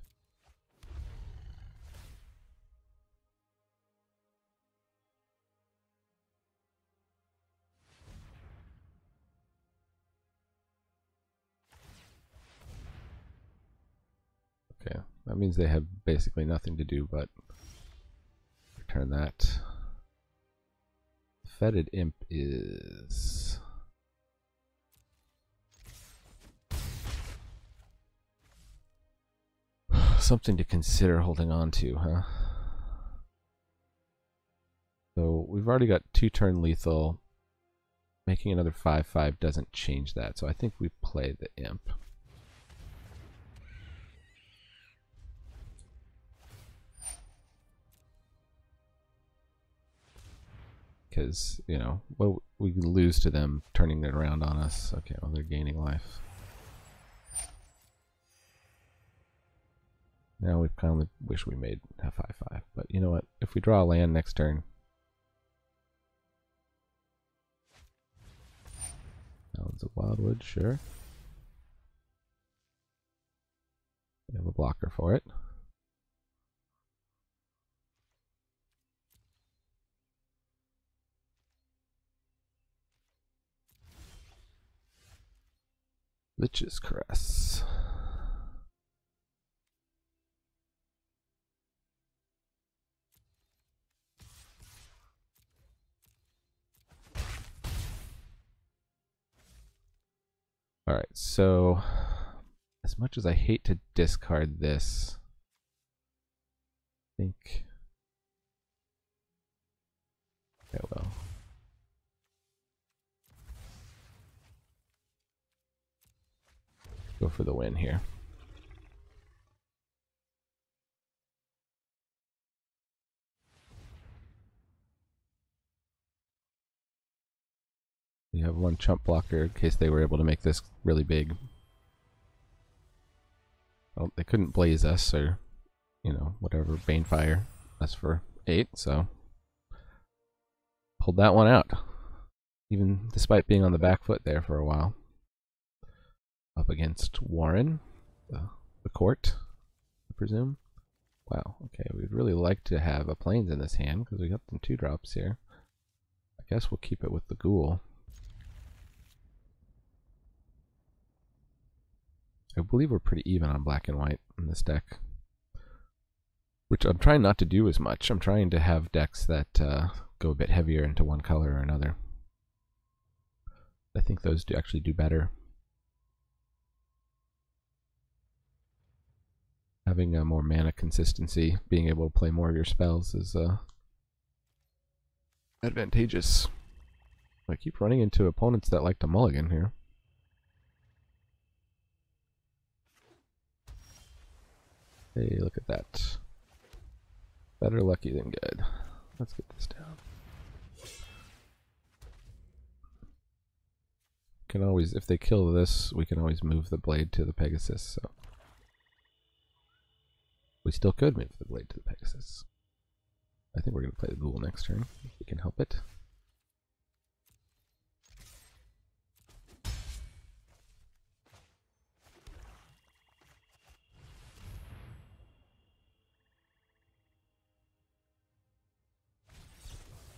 Okay, that means they have basically nothing to do but return that. Fetid Imp is... something to consider holding on to, huh? So we've already got 2-turn lethal. Making another 5/5 doesn't change that, so I think we play the Imp. Because, you know, well, we lose to them turning it around on us. Okay, well, they're gaining life. Now we kind of wish we made a 5/5, but you know what? If we draw a land next turn, Mountains of Wildwood, sure. We have a blocker for it. Lich's Caress. Alright, so as much as I hate to discard this, I think... Okay, well. Go for the win here. You have one chump blocker in case they were able to make this really big. Well, they couldn't blaze us or, you know, whatever, Banefire us for 8, so pulled that one out. Even despite being on the back foot there for a while. Up against Warren, the court, I presume. Wow, okay, we'd really like to have a plains in this hand because we got some 2-drops here. I guess we'll keep it with the ghoul. I believe we're pretty even on black and white in this deck. Which I'm trying not to do as much. I'm trying to have decks that go a bit heavier into one color or another. I think those do actually do better. Having a more mana consistency, being able to play more of your spells is advantageous. I keep running into opponents that like to mulligan here. Hey, look at that. Better lucky than good. Let's get this down. Can always, if they kill this, we can always move the blade to the Pegasus. So we still could move the blade to the Pegasus. I think we're going to play the Ghoul next turn, if we can help it.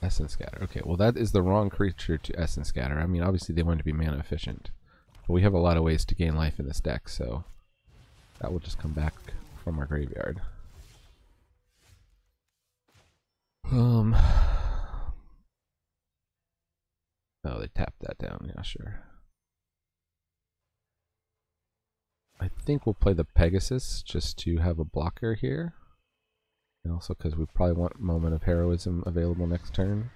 Essence Scatter. Okay, well that is the wrong creature to Essence Scatter. I mean, obviously they want to be mana efficient. But we have a lot of ways to gain life in this deck, so that will just come back from our graveyard. Oh, they tapped that down. Yeah, sure. I think we'll play the Pegasus just to have a blocker here. And also because we probably want Moment of Heroism available next turn.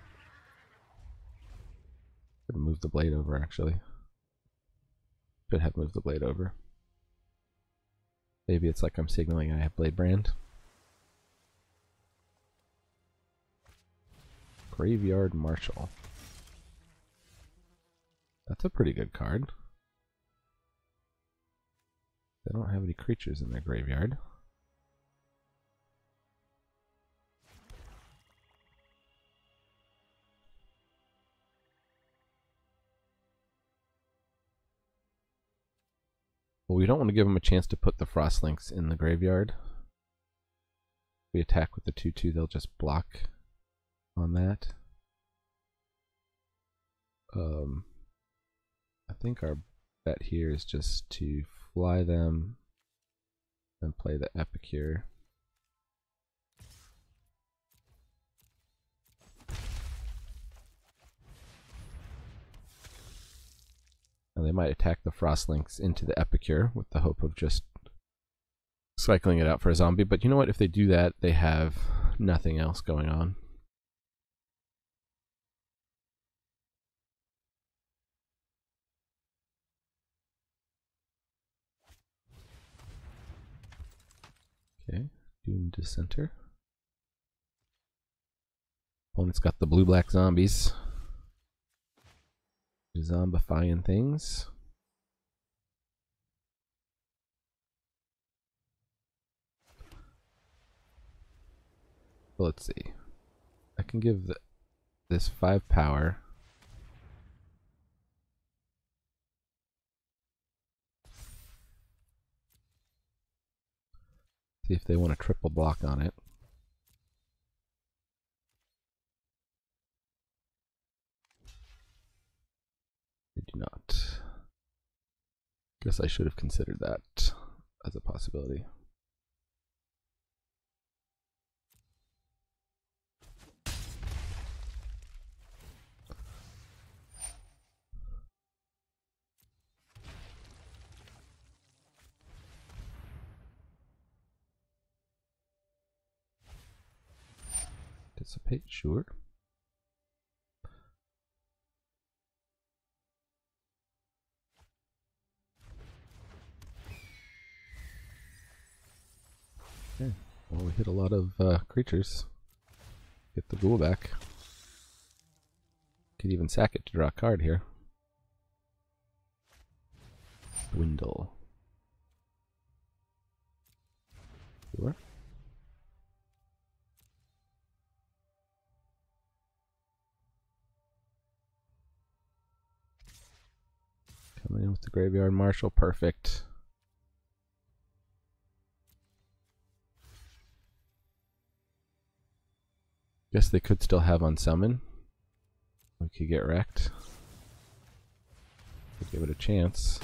Could move the blade over, actually. Could have moved the blade over. Maybe it's like I'm signaling I have Blade Brand. Graveyard Marshal. That's a pretty good card. They don't have any creatures in their graveyard. Well, we don't want to give them a chance to put the Frostlinks in the graveyard. If we attack with the 2/2, they'll just block on that. I think our bet here is just to fly them and play the Epicure. And they might attack the Frostlinks into the Epicure with the hope of just cycling it out for a zombie. But you know what? If they do that, they have nothing else going on. Okay, Doom Dissenter. Opponent's got the blue-black zombies. Zombifying things. Well, let's see. I can give this 5 power. See if they want a triple block on it. They do not. Guess I should have considered that as a possibility. Dissipate, sure. Okay, well we hit a lot of creatures. Get the ghoul back. Could even sack it to draw a card here. Dwindle. Sure. Coming in with the Graveyard Marshal, perfect. Guess they could still have on summon. We could get wrecked. Could give it a chance.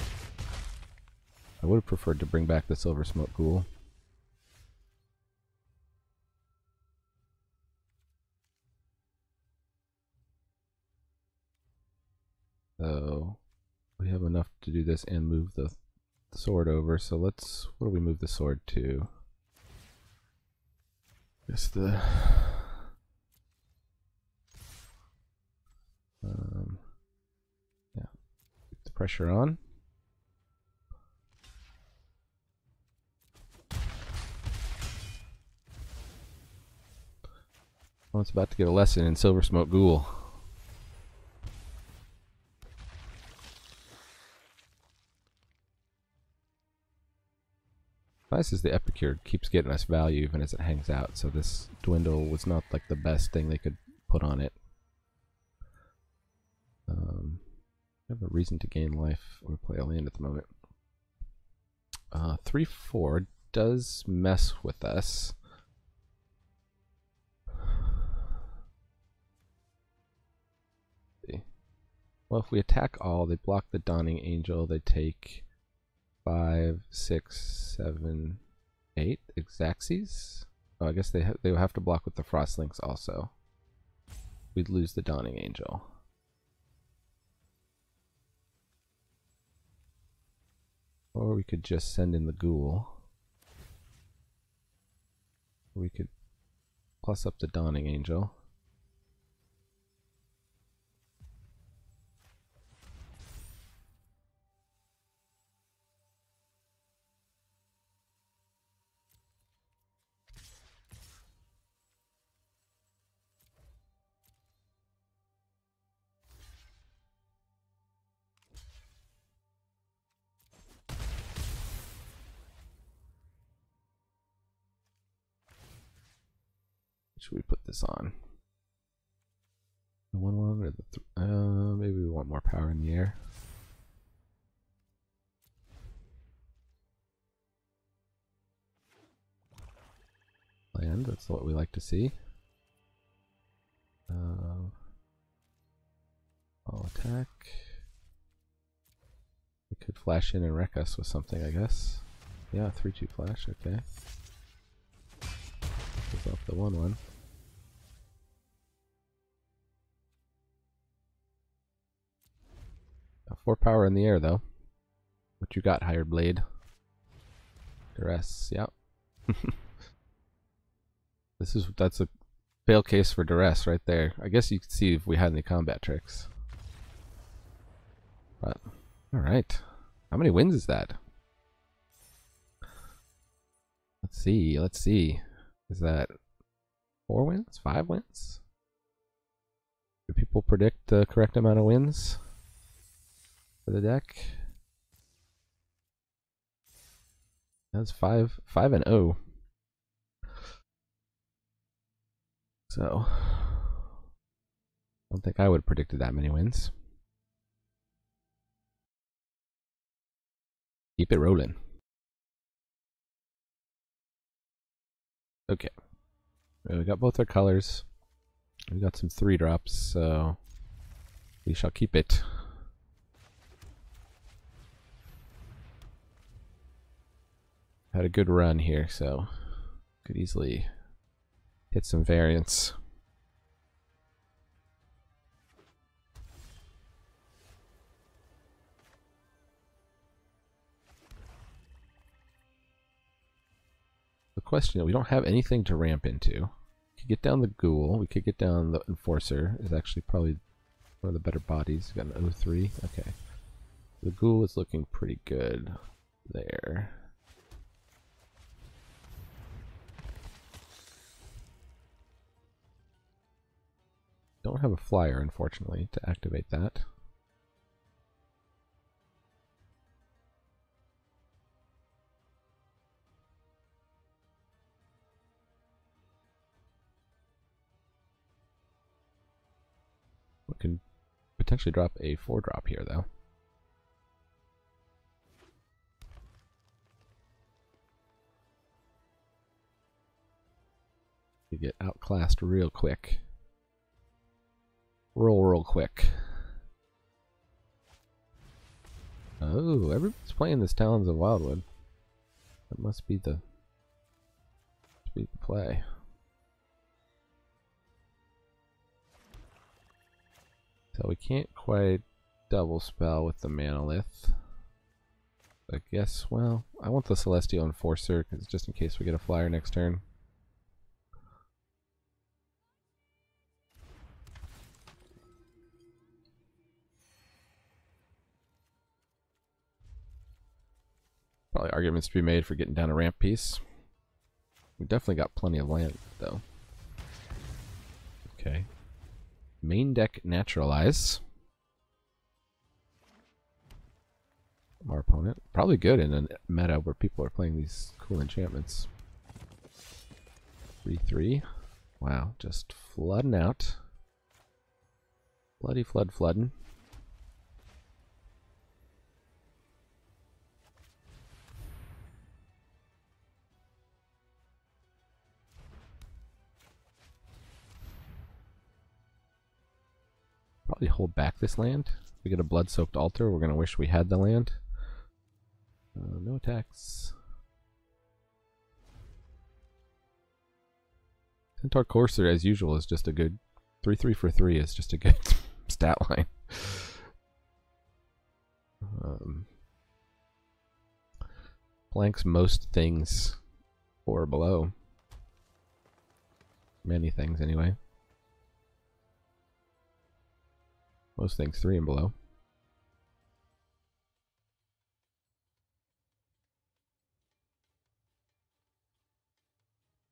I would have preferred to bring back the Silver Smoke Ghoul. So we have enough to do this and move the sword over. So let's, what do we move the sword to? Guess the yeah, keep the pressure on. Someone's about to get a lesson in Silver Smoke Ghoul. Nice is the Epicure keeps getting us value even as it hangs out, so this dwindle was not like the best thing they could put on it. I have a reason to gain life or play a land at the moment. 3/4 does mess with us. Well, if we attack all, they block the Dawning Angel, they take 5, 6, 7, 8 Xaxes? Oh, I guess they will have to block with the Frostlinks also. We'd lose the Dawning Angel. Or we could just send in the Ghoul. We could plus up the Dawning Angel. Should we put this on? The 1/1 or the maybe we want more power in the air. Land, that's what we like to see. I'll attack. We could flash in and wreck us with something, I guess. Yeah, 3/2 flash, okay. Goes off the 1/1. 4 power in the air, though. What you got, Hired Blade? Duress, yep. That's a fail case for Duress right there. I guess you could see if we had any combat tricks. But, alright. How many wins is that? Let's see. Is that 4 wins? 5 wins? Do people predict the correct amount of wins for the deck? That's 5 and 0. So, I don't think I would have predicted that many wins. Keep it rolling. Okay. We got both our colors. We got some 3-drops, so we shall keep it. Had a good run here, so could easily hit some variants. The question, we don't have anything to ramp into. We could get down the Ghoul, we could get down the Enforcer, is actually probably one of the better bodies. We got an 0-3, okay. The Ghoul is looking pretty good there. Don't have a flyer, unfortunately, to activate that. We can potentially drop a 4-drop here, though. You get outclassed real quick. Real quick. Oh, everybody's playing this Talons of Wildwood. That must be the play. So we can't quite double spell with the Manolith. I guess, well, I want the Celestial Enforcer, because just in case we get a flyer next turn. Probably arguments to be made for getting down a ramp piece. We definitely got plenty of land, though. Okay. Main deck naturalize. Our opponent. Probably good in a meta where people are playing these cool enchantments. 3/3. Wow, just flooding out. Bloody flood flooding. Probably hold back this land. If we get a blood-soaked altar, we're going to wish we had the land. No attacks. Centaur Courser, as usual, is just a good 3/3 for 3 is just a good stat line. Blanks most things 4 or below. Many things, anyway. Most things 3 and below.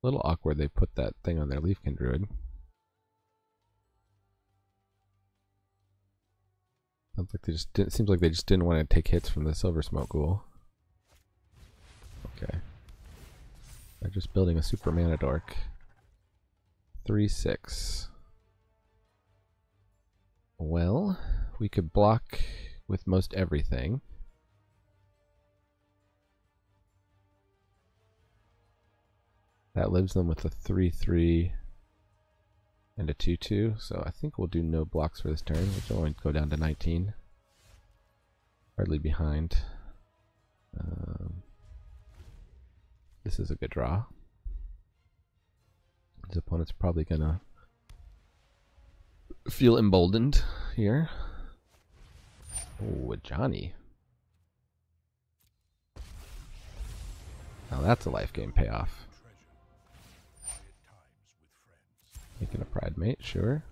A little awkward they put that thing on their Leafkin Druid. Sounds like they just didn't, seems like they just didn't want to take hits from the Silver Smoke Ghoul. Okay. They're just building a Super Mana Dork. 3/6. Well, we could block with most everything. That leaves them with a 3/3 and a 2/2, so I think we'll do no blocks for this turn, which will only go down to 19. Hardly behind. This is a good draw. His opponent's probably gonna feel emboldened here. Oh, a Johnny. Now that's a life game payoff. Making a pride mate, sure.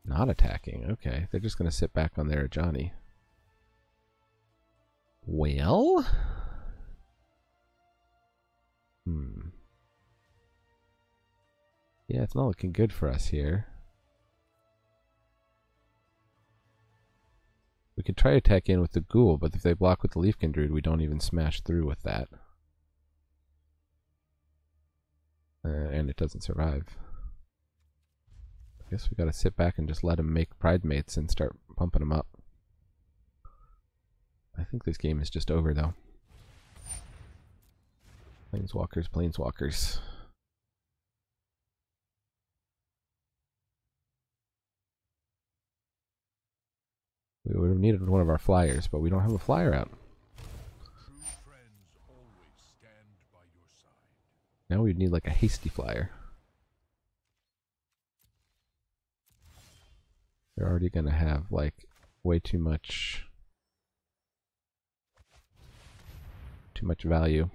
Not attacking, okay. They're just gonna sit back on their Johnny. Well? Yeah, it's not looking good for us here. We could try to attack in with the Ghoul, but if they block with the Leafkin Druid, we don't even smash through with that. And it doesn't survive. I guess we gotta sit back and just let him make pride mates and start pumping them up. I think this game is just over, though. Planeswalkers, Planeswalkers. We would have needed one of our flyers, but we don't have a flyer out. Now we'd need like a hasty flyer. They're already gonna have like way too much value.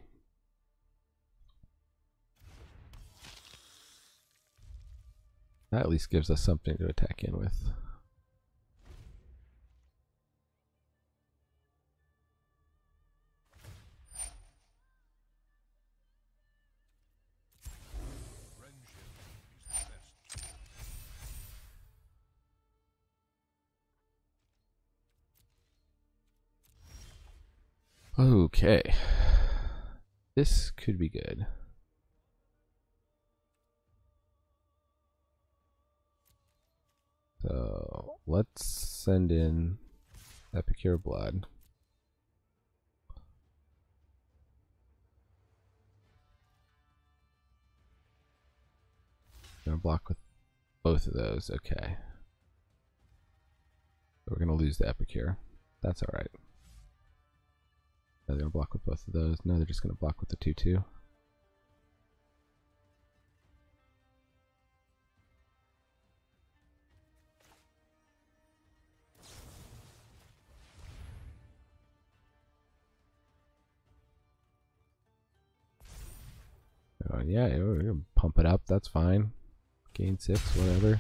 That at least gives us something to attack in with. Okay. This could be good. So let's send in Epicure of Blood. Gonna block with both of those. Okay. So we're gonna lose the Epicure. That's alright. They're gonna block with both of those. No, they're just gonna block with the 2/2. Yeah, we're gonna pump it up. That's fine. Gain 6, whatever.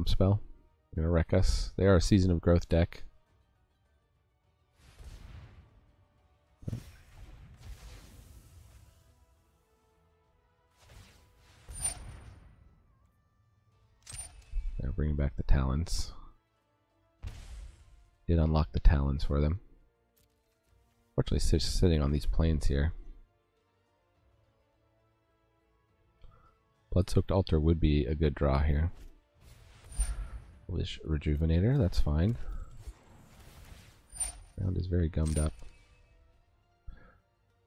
jump spell. They're gonna wreck us. They are a Season of Growth deck. They're bringing back the Talons. Did unlock the Talons for them. Fortunately, sitting on these planes here. Blood-Soaked Altar would be a good draw here. Wish Rejuvenator, that's fine. Ground is very gummed up.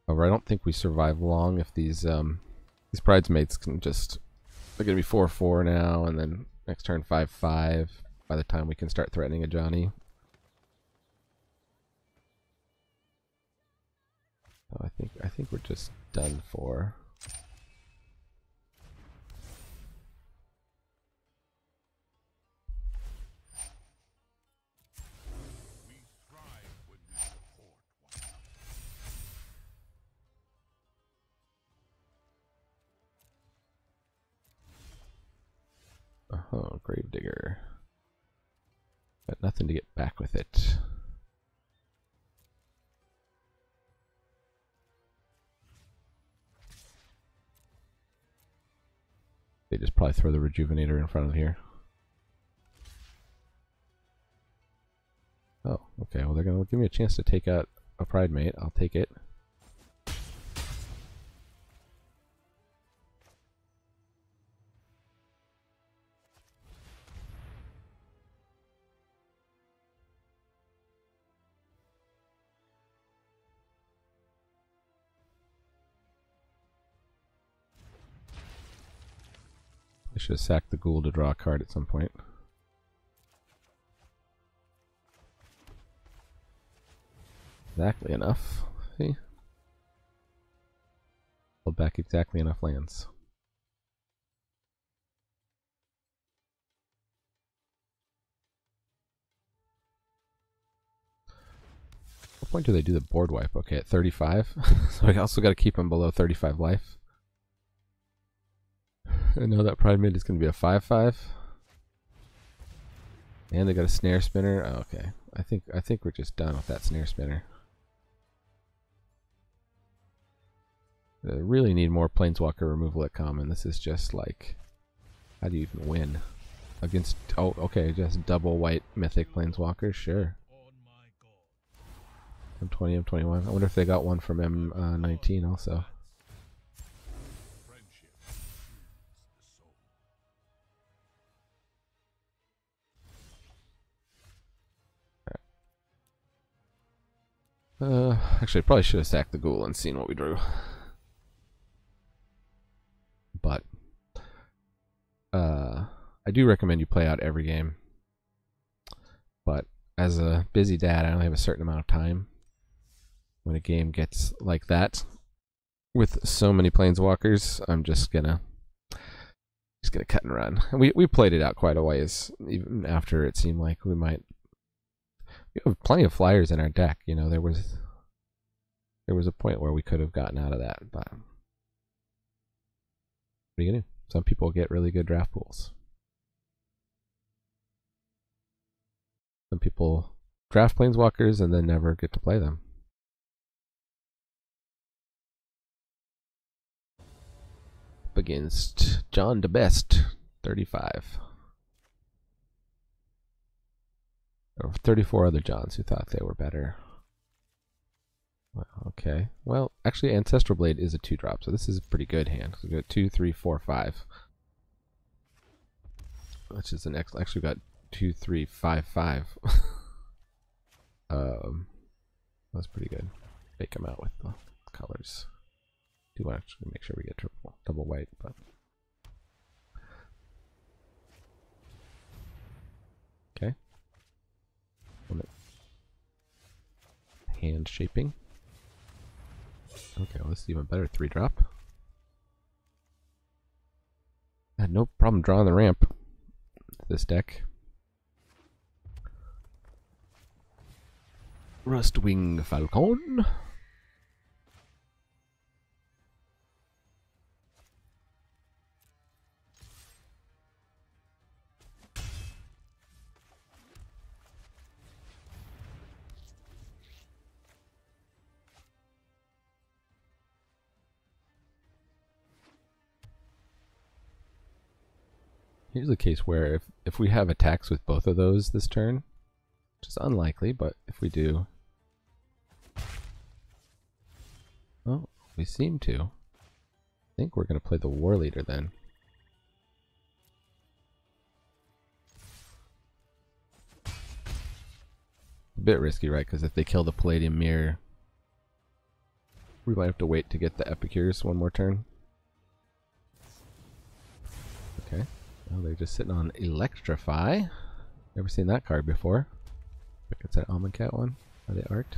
However, I don't think we survive long if these Bridesmaids can just... They're going to be 4-4 now, and then next turn 5-5 by the time we can start threatening a Johnny. So I think we're just done for. Oh, Gravedigger. But nothing to get back with it. They just probably throw the Rejuvenator in front of here. Oh, okay. Well, they're going to give me a chance to take out a Pridemate. I'll take it. I should have sacked the Ghoul to draw a card at some point. Exactly enough. See? Pulled back exactly enough lands. What point do they do the board wipe? Okay, at 35. So I also got to keep them below 35 life. I know that Pridemate is going to be a 5-5. And they got a Snare Spinner. Oh, okay. I think we're just done with that Snare Spinner. They really need more Planeswalker removal at common. This is just like, how do you even win against? Oh, okay, just double white Mythic Planeswalkers. Sure. M20, M21. I wonder if they got one from M19 also. Actually, I probably should have sacked the Ghoul and seen what we drew. But I do recommend you play out every game. But as a busy dad, I only have a certain amount of time. When a game gets like that, with so many Planeswalkers, I'm just gonna cut and run. And we played it out quite a ways, even after it seemed like we might. We have plenty of flyers in our deck. You know, there was a point where we could have gotten out of that, but what are you gonna do? Some people get really good draft pools. Some people draft Planeswalkers and then never get to play them. Up against John DeBest, 35. There were 34 other Johns who thought they were better. Well, okay. Well, actually, Ancestral Blade is a 2-drop, so this is a pretty good hand. So we got 2, 3, 4, 5. Which is the next. Actually, we got 2, 3, 5, 5. That's pretty good. Fake them out with the colors. Do want to actually make sure we get double white, but. Okay. Hand shaping. Okay, well, this is even better. 3-drop. I had no problem drawing the ramp. This deck. Rustwing Falcon. Here's a case where if we have attacks with both of those this turn, which is unlikely, but if we do, well, we seem to. I think we're going to play the War Leader then. A bit risky, right? Because if they kill the Palladium Mirror, we might have to wait to get the Epicures one more turn. Okay. Well, they're just sitting on Electrify. Never seen that card before. I think it's that Almond Cat one. Are they art?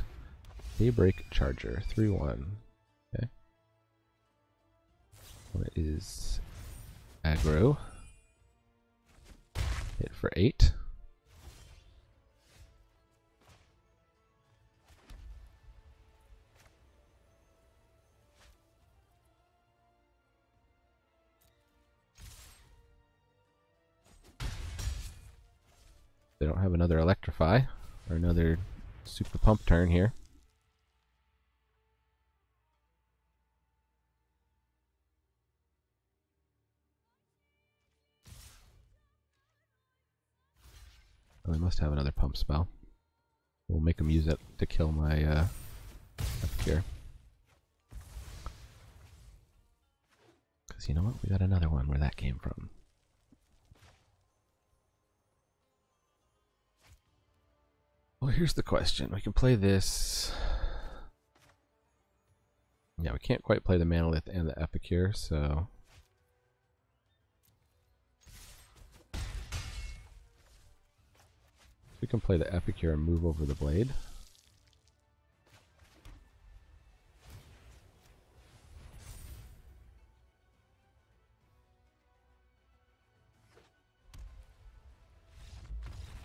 Daybreak Charger, 3/1. Okay. What is aggro? Hit for 8. They don't have another Electrify or another super pump turn here. Oh, they must have another pump spell. We'll make them use it to kill my Epicure. Because you know what? We got another one where that came from. Well, here's the question. We can play this. Yeah, we can't quite play the Manolith and the Epicure, so... we can play the Epicure and move over the blade.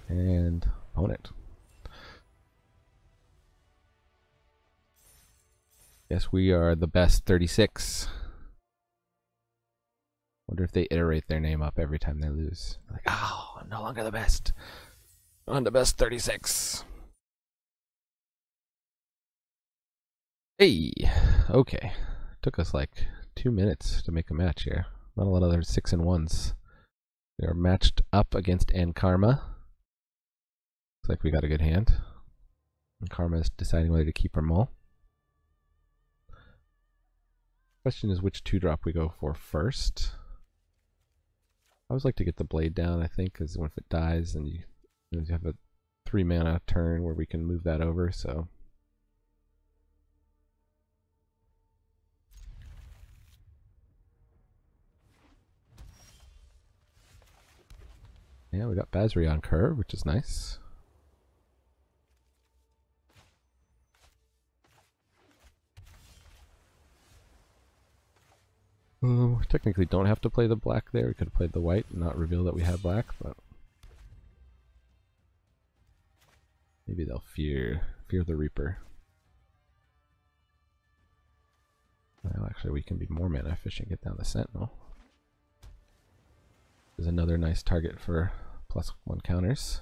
And own it. Yes, we are the best 36. Wonder if they iterate their name up every time they lose. Like, oh, I'm no longer the best. I'm the best 36. Hey, okay. Took us like 2 minutes to make a match here. Not a lot of other 6-1s. We are matched up against Ankarma. Looks like we got a good hand. Ankarma is deciding whether to keep or mull. Question is which 2-drop we go for first. I always like to get the blade down, I think, because if it dies, then you have a 3-mana turn where we can move that over, so... yeah, we got Basri on curve, which is nice. We technically don't have to play the black there. We could have played the white and not reveal that we had black, but maybe they'll fear the Reaper. Well, actually, we can be more mana efficient, get down the Sentinel. There's another nice target for +1 counters.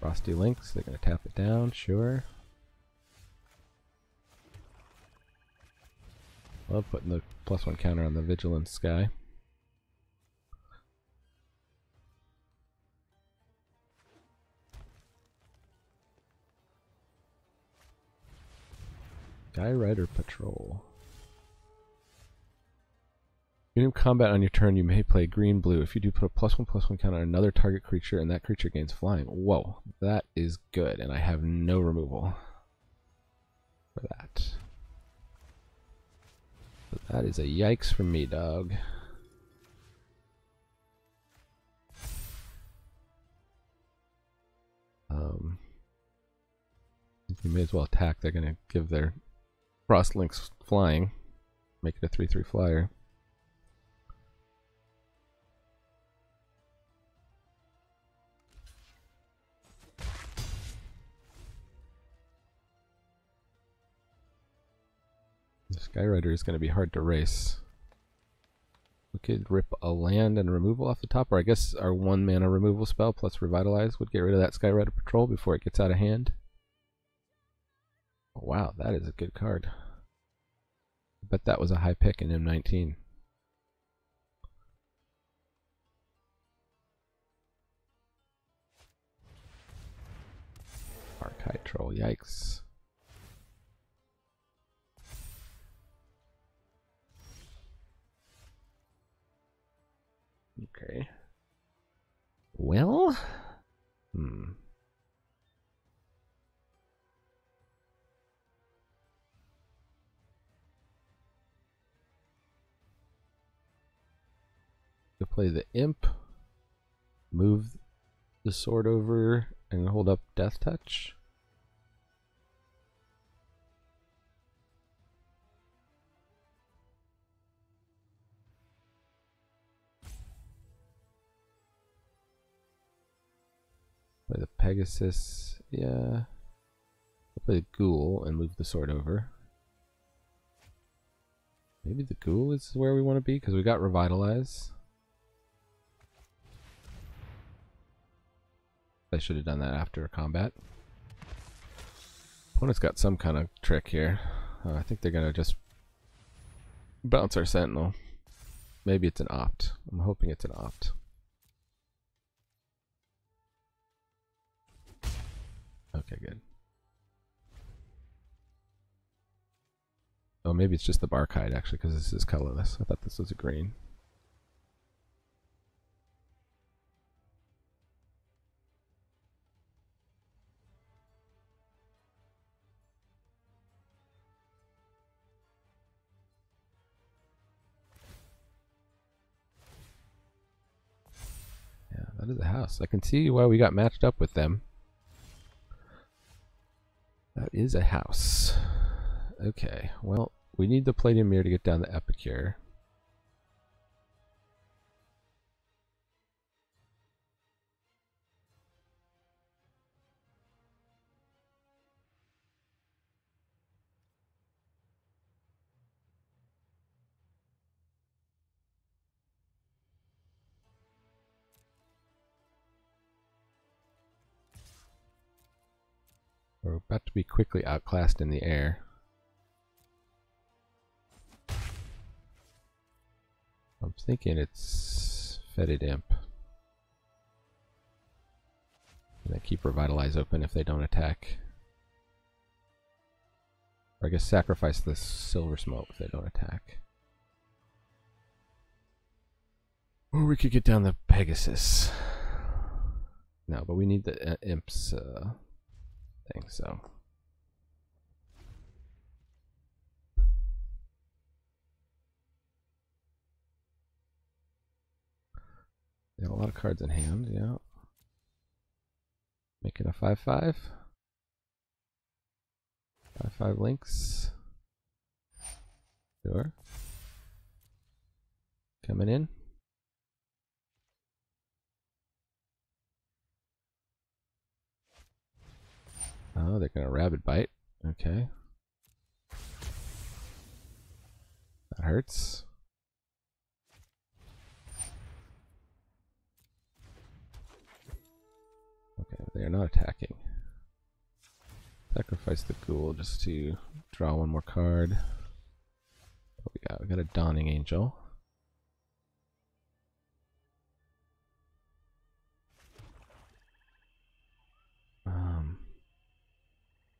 Frosty Lynx, they're going to tap it down, sure. Love putting the +1 counter on the Vigilance guy. Guy Rider Patrol. In combat on your turn, you may play green-blue. If you do, put a +1/+1 counter on another target creature, and that creature gains flying. Whoa, that is good, and I have no removal for that. So that is a yikes from me, dog. You may as well attack. They're going to give their Frost Lynx flying, make it a 3/3 flyer. The Skyrider is going to be hard to race. We could rip a land and removal off the top, or I guess our 1-mana removal spell plus Revitalize would get rid of that Skyrider Patrol before it gets out of hand. Oh, wow, that is a good card. I bet that was a high pick in M19. control. Yikes. Okay. Well, to play the imp, move the sword over and hold up Death Touch. Play the Pegasus, yeah. I'll play the Ghoul and move the sword over. Maybe the Ghoul is where we want to be because we got Revitalize. I should have done that after combat. Opponent's got some kind of trick here. I think they're going to just bounce our Sentinel. Maybe it's an opt. I'm hoping it's an opt. Okay, good. Oh, maybe it's just the Barkite actually, because this is colorless. I thought this was a green. Yeah, that is a house. I can see why we got matched up with them. That is a house. Okay, well, we need the Palladium Mirror to get down the Epicure. We're about to be quickly outclassed in the air. I'm thinking it's Fetid Imp. And I keep Revitalize open if they don't attack. Or I guess sacrifice the Silver Smoke if they don't attack. Or we could get down the Pegasus. No, but we need the Imp's thing, so. They have a lot of cards in hand, yeah. Make it a 5/5. 5/5 links. Sure. Coming in. Oh, they're gonna Rabid Bite. Okay. That hurts. Okay, they are not attacking. Sacrifice the Ghoul just to draw one more card. What we got? We got a Dawning Angel.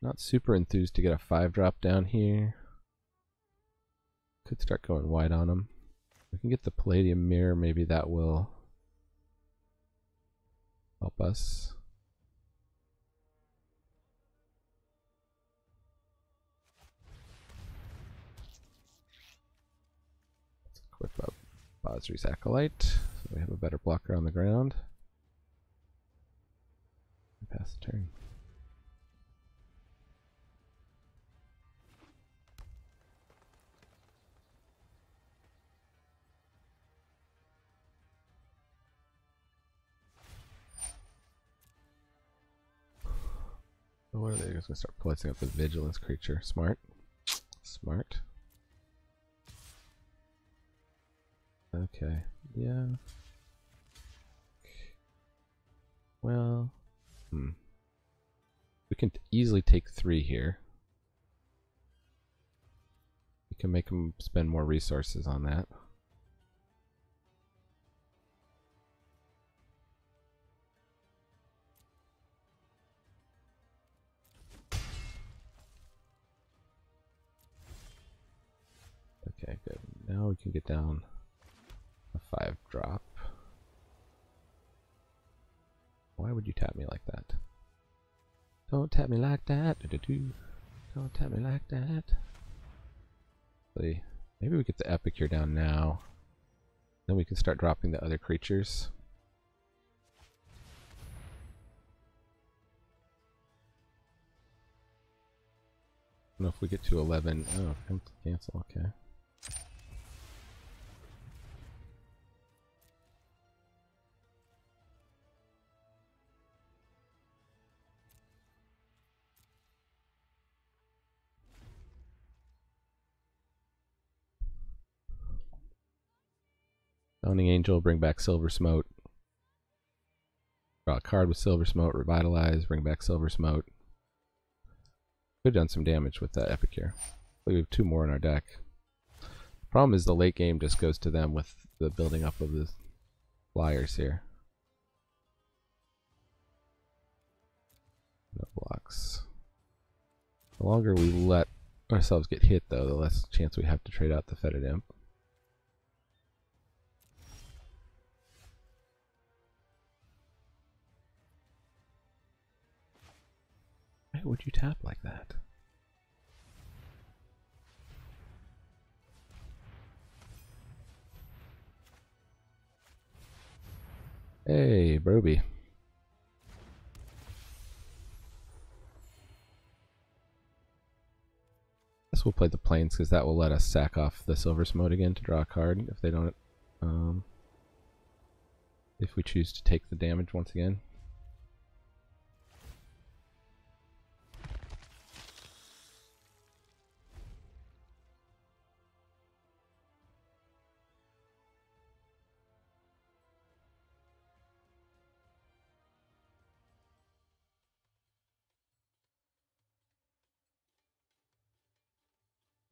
Not super enthused to get a 5-drop down here. Could start going wide on them. We can get the Palladium Mirror, maybe that will help us. Let's equip up Basri's Acolyte, so we have a better blocker on the ground. And pass the turn. What are they just gonna start placing up the Vigilance creature? Smart. Smart. Okay. Yeah. Well. We can easily take 3 here. We can make them spend more resources on that. Okay, good. Now we can get down a 5-drop. Why would you tap me like that? Don't tap me like that. Don't tap me like that. Maybe we get the Epicure down now. Then we can start dropping the other creatures. I don't know if we get to 11. Oh, cancel. Okay. Dawning Angel, bring back Silver Smote. Draw a card with Silver Smote, revitalize, bring back Silver Smote. Could have done some damage with that Epicure. We have 2 more in our deck. The problem is the late game just goes to them with the building up of the flyers here. No blocks. The longer we let ourselves get hit, though, the less chance we have to trade out the Fetid Imp. Why would you tap like that? Hey, Broby. Guess we'll play the Plains because that will let us sack off the Silver Smote again to draw a card if they don't. If we choose to take the damage once again.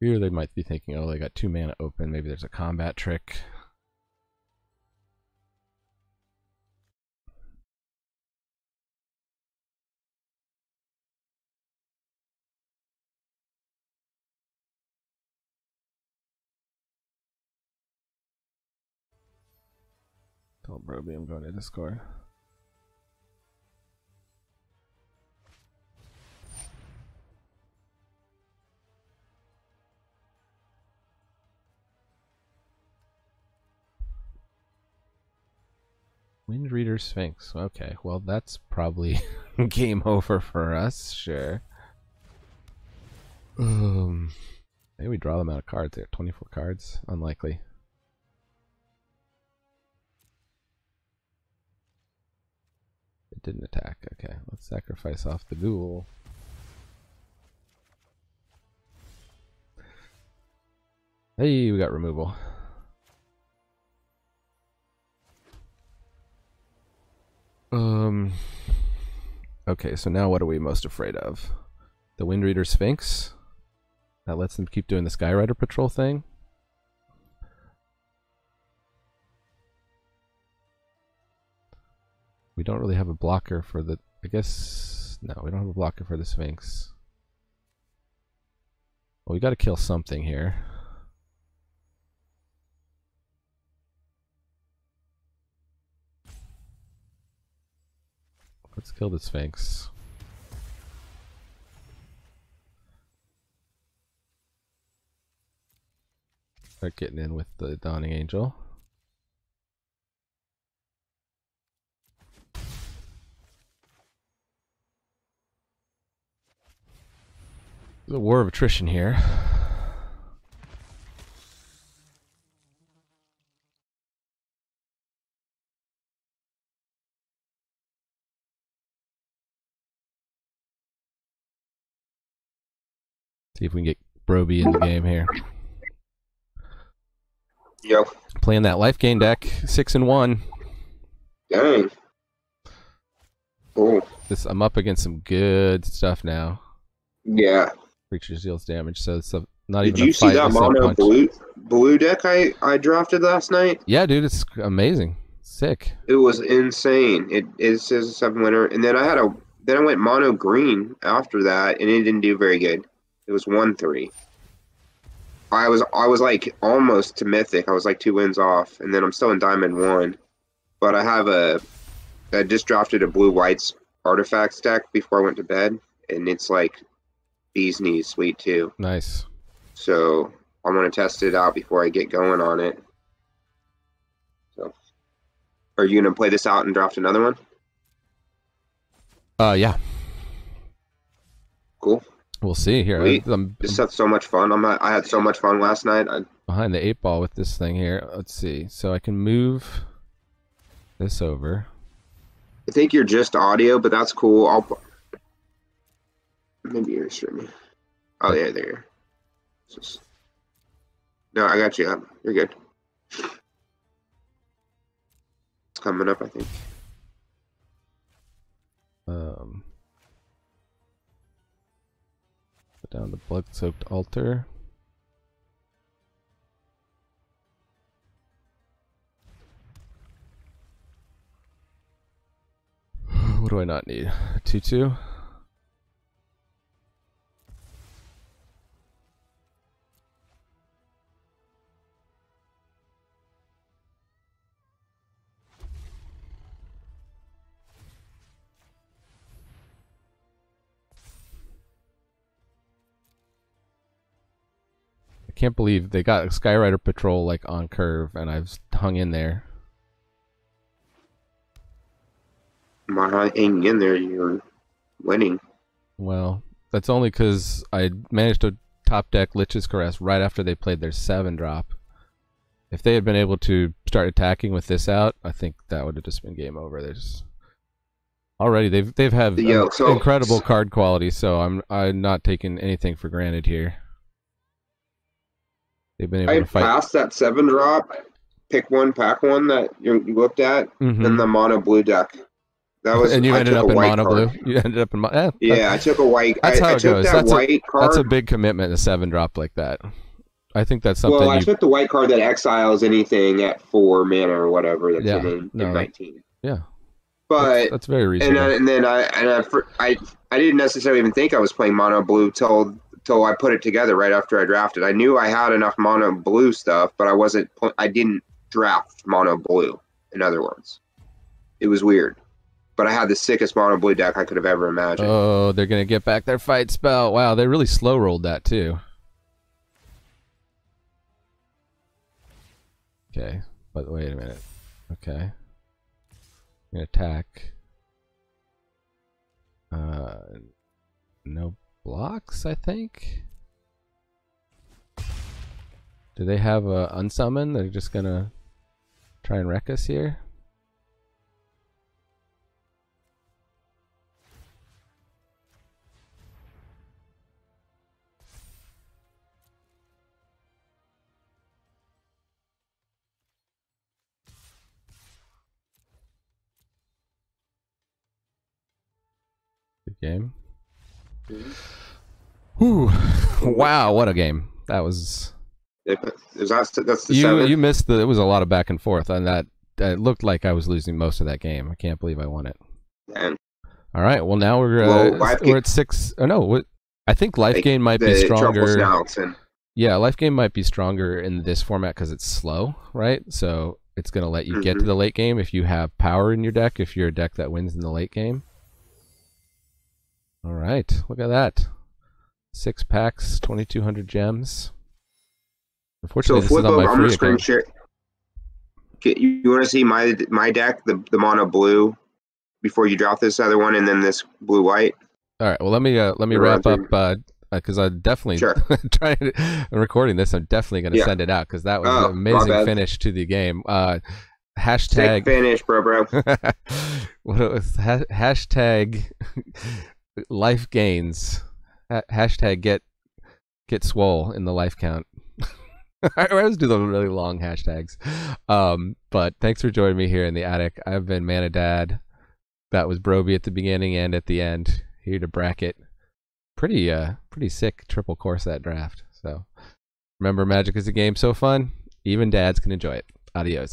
Here they might be thinking, oh, they got 2 mana open, maybe there's a combat trick. Tell Broby I'm going to Discord. Wind Reader Sphinx. Okay, well that's probably game over for us, sure. Maybe we draw them out of cards. They have 24 cards. Unlikely. It didn't attack. Okay, let's sacrifice off the ghoul. Hey, we got removal. Okay, so now what are we most afraid of? The Wind Reader Sphinx? That lets them keep doing the Skyrider Patrol thing? We don't really have a blocker for the... I guess... No, we don't have a blocker for the Sphinx. Well, we gotta kill something here. Let's kill the Sphinx. Start getting in with the Dawning Angel. There's a war of attrition here. See if we can get Broby in the game here. Yep. Playing that life gain deck, 6-1. Dang. Cool. I'm up against some good stuff now. Yeah. Creature deals damage, so it's not Did even. you see that mono blue deck I drafted last night? Yeah, dude, it's amazing. Sick. It was insane. It says a 7-winner, and then I went mono green after that, and it didn't do very good. It was 1-3. I was like almost to Mythic. I was like 2 wins off, and then I'm still in Diamond 1. But I just drafted a blue-whites artifacts deck before I went to bed, and it's like bee's knees sweet too. Nice. So I want to test it out before I get going on it. So, are you gonna play this out and draft another one? Yeah. Cool. We'll see here. This had so much fun. I had so much fun last night. Behind the 8-ball with this thing here. Let's see. So I can move this over. I think you're just audio, but that's cool. Maybe you're streaming. Oh yeah, there. No, I got you. You're good. It's coming up, I think. Put down the blood-soaked altar. What do I not need? A 2/2? I can't believe they got Skyrider Patrol like on curve, and I've hung in there. By hanging in there, you're winning. Well, that's only because I managed to top deck Lich's Caress right after they played their 7-drop. If they had been able to start attacking with this out, I think that would have just been game over. There's already they've had incredible card quality, so I'm not taking anything for granted here. They've been able to fight. I passed that 7-drop, pick one, pack one that you looked at, and the mono blue deck. That was, and you ended up in mono blue. You ended up in yeah. I took a white. That's how it goes. That white card. That's a big commitment. A 7-drop like that. I think that's something. Well, I took the white card that exiles anything at 4 mana or whatever. That's in 19. Yeah, but that's very reasonable. And then I didn't necessarily even think I was playing mono blue till I put it together right after I drafted. I knew I had enough mono blue stuff, but I didn't draft mono blue. In other words, it was weird. But I had the sickest mono blue deck I could have ever imagined. Oh, they're gonna get back their fight spell. Wow, they really slow rolled that too. Okay, but wait a minute. Okay, I'm gonna attack. No blocks, I think. Do they have a unsummon? They're just gonna try and wreck us here. Game. Whew. Wow, what a game. That was... That's the 7? You missed the... It was a lot of back and forth on that. It looked like I was losing most of that game. I can't believe I won it. Man. All right, well now we're at 6... Oh no, I think lifegain might be stronger. Yeah, lifegain might be stronger in this format because it's slow, right? So it's going to let you get to the late game if you have power in your deck, if you're a deck that wins in the late game. All right, look at that. 6 packs, 2,200 gems. Unfortunately, so this is on my I'm free screen account. share. You want to see my deck, the mono blue, before you drop this other one, and then this blue white? All right. Well, let me wrap up because I definitely I'm recording this. I'm definitely going to send it out because that was an amazing finish to the game. Hashtag sick finish, bro. What it was, hashtag life gains. Hashtag get swole in the life count. I always do the really long hashtags. But thanks for joining me here in the attic. I've been Manadad. That was Broby at the beginning and at the end. Here to bracket. Pretty sick triple course that draft. So remember, Magic is a game so fun, even dads can enjoy it. Adios.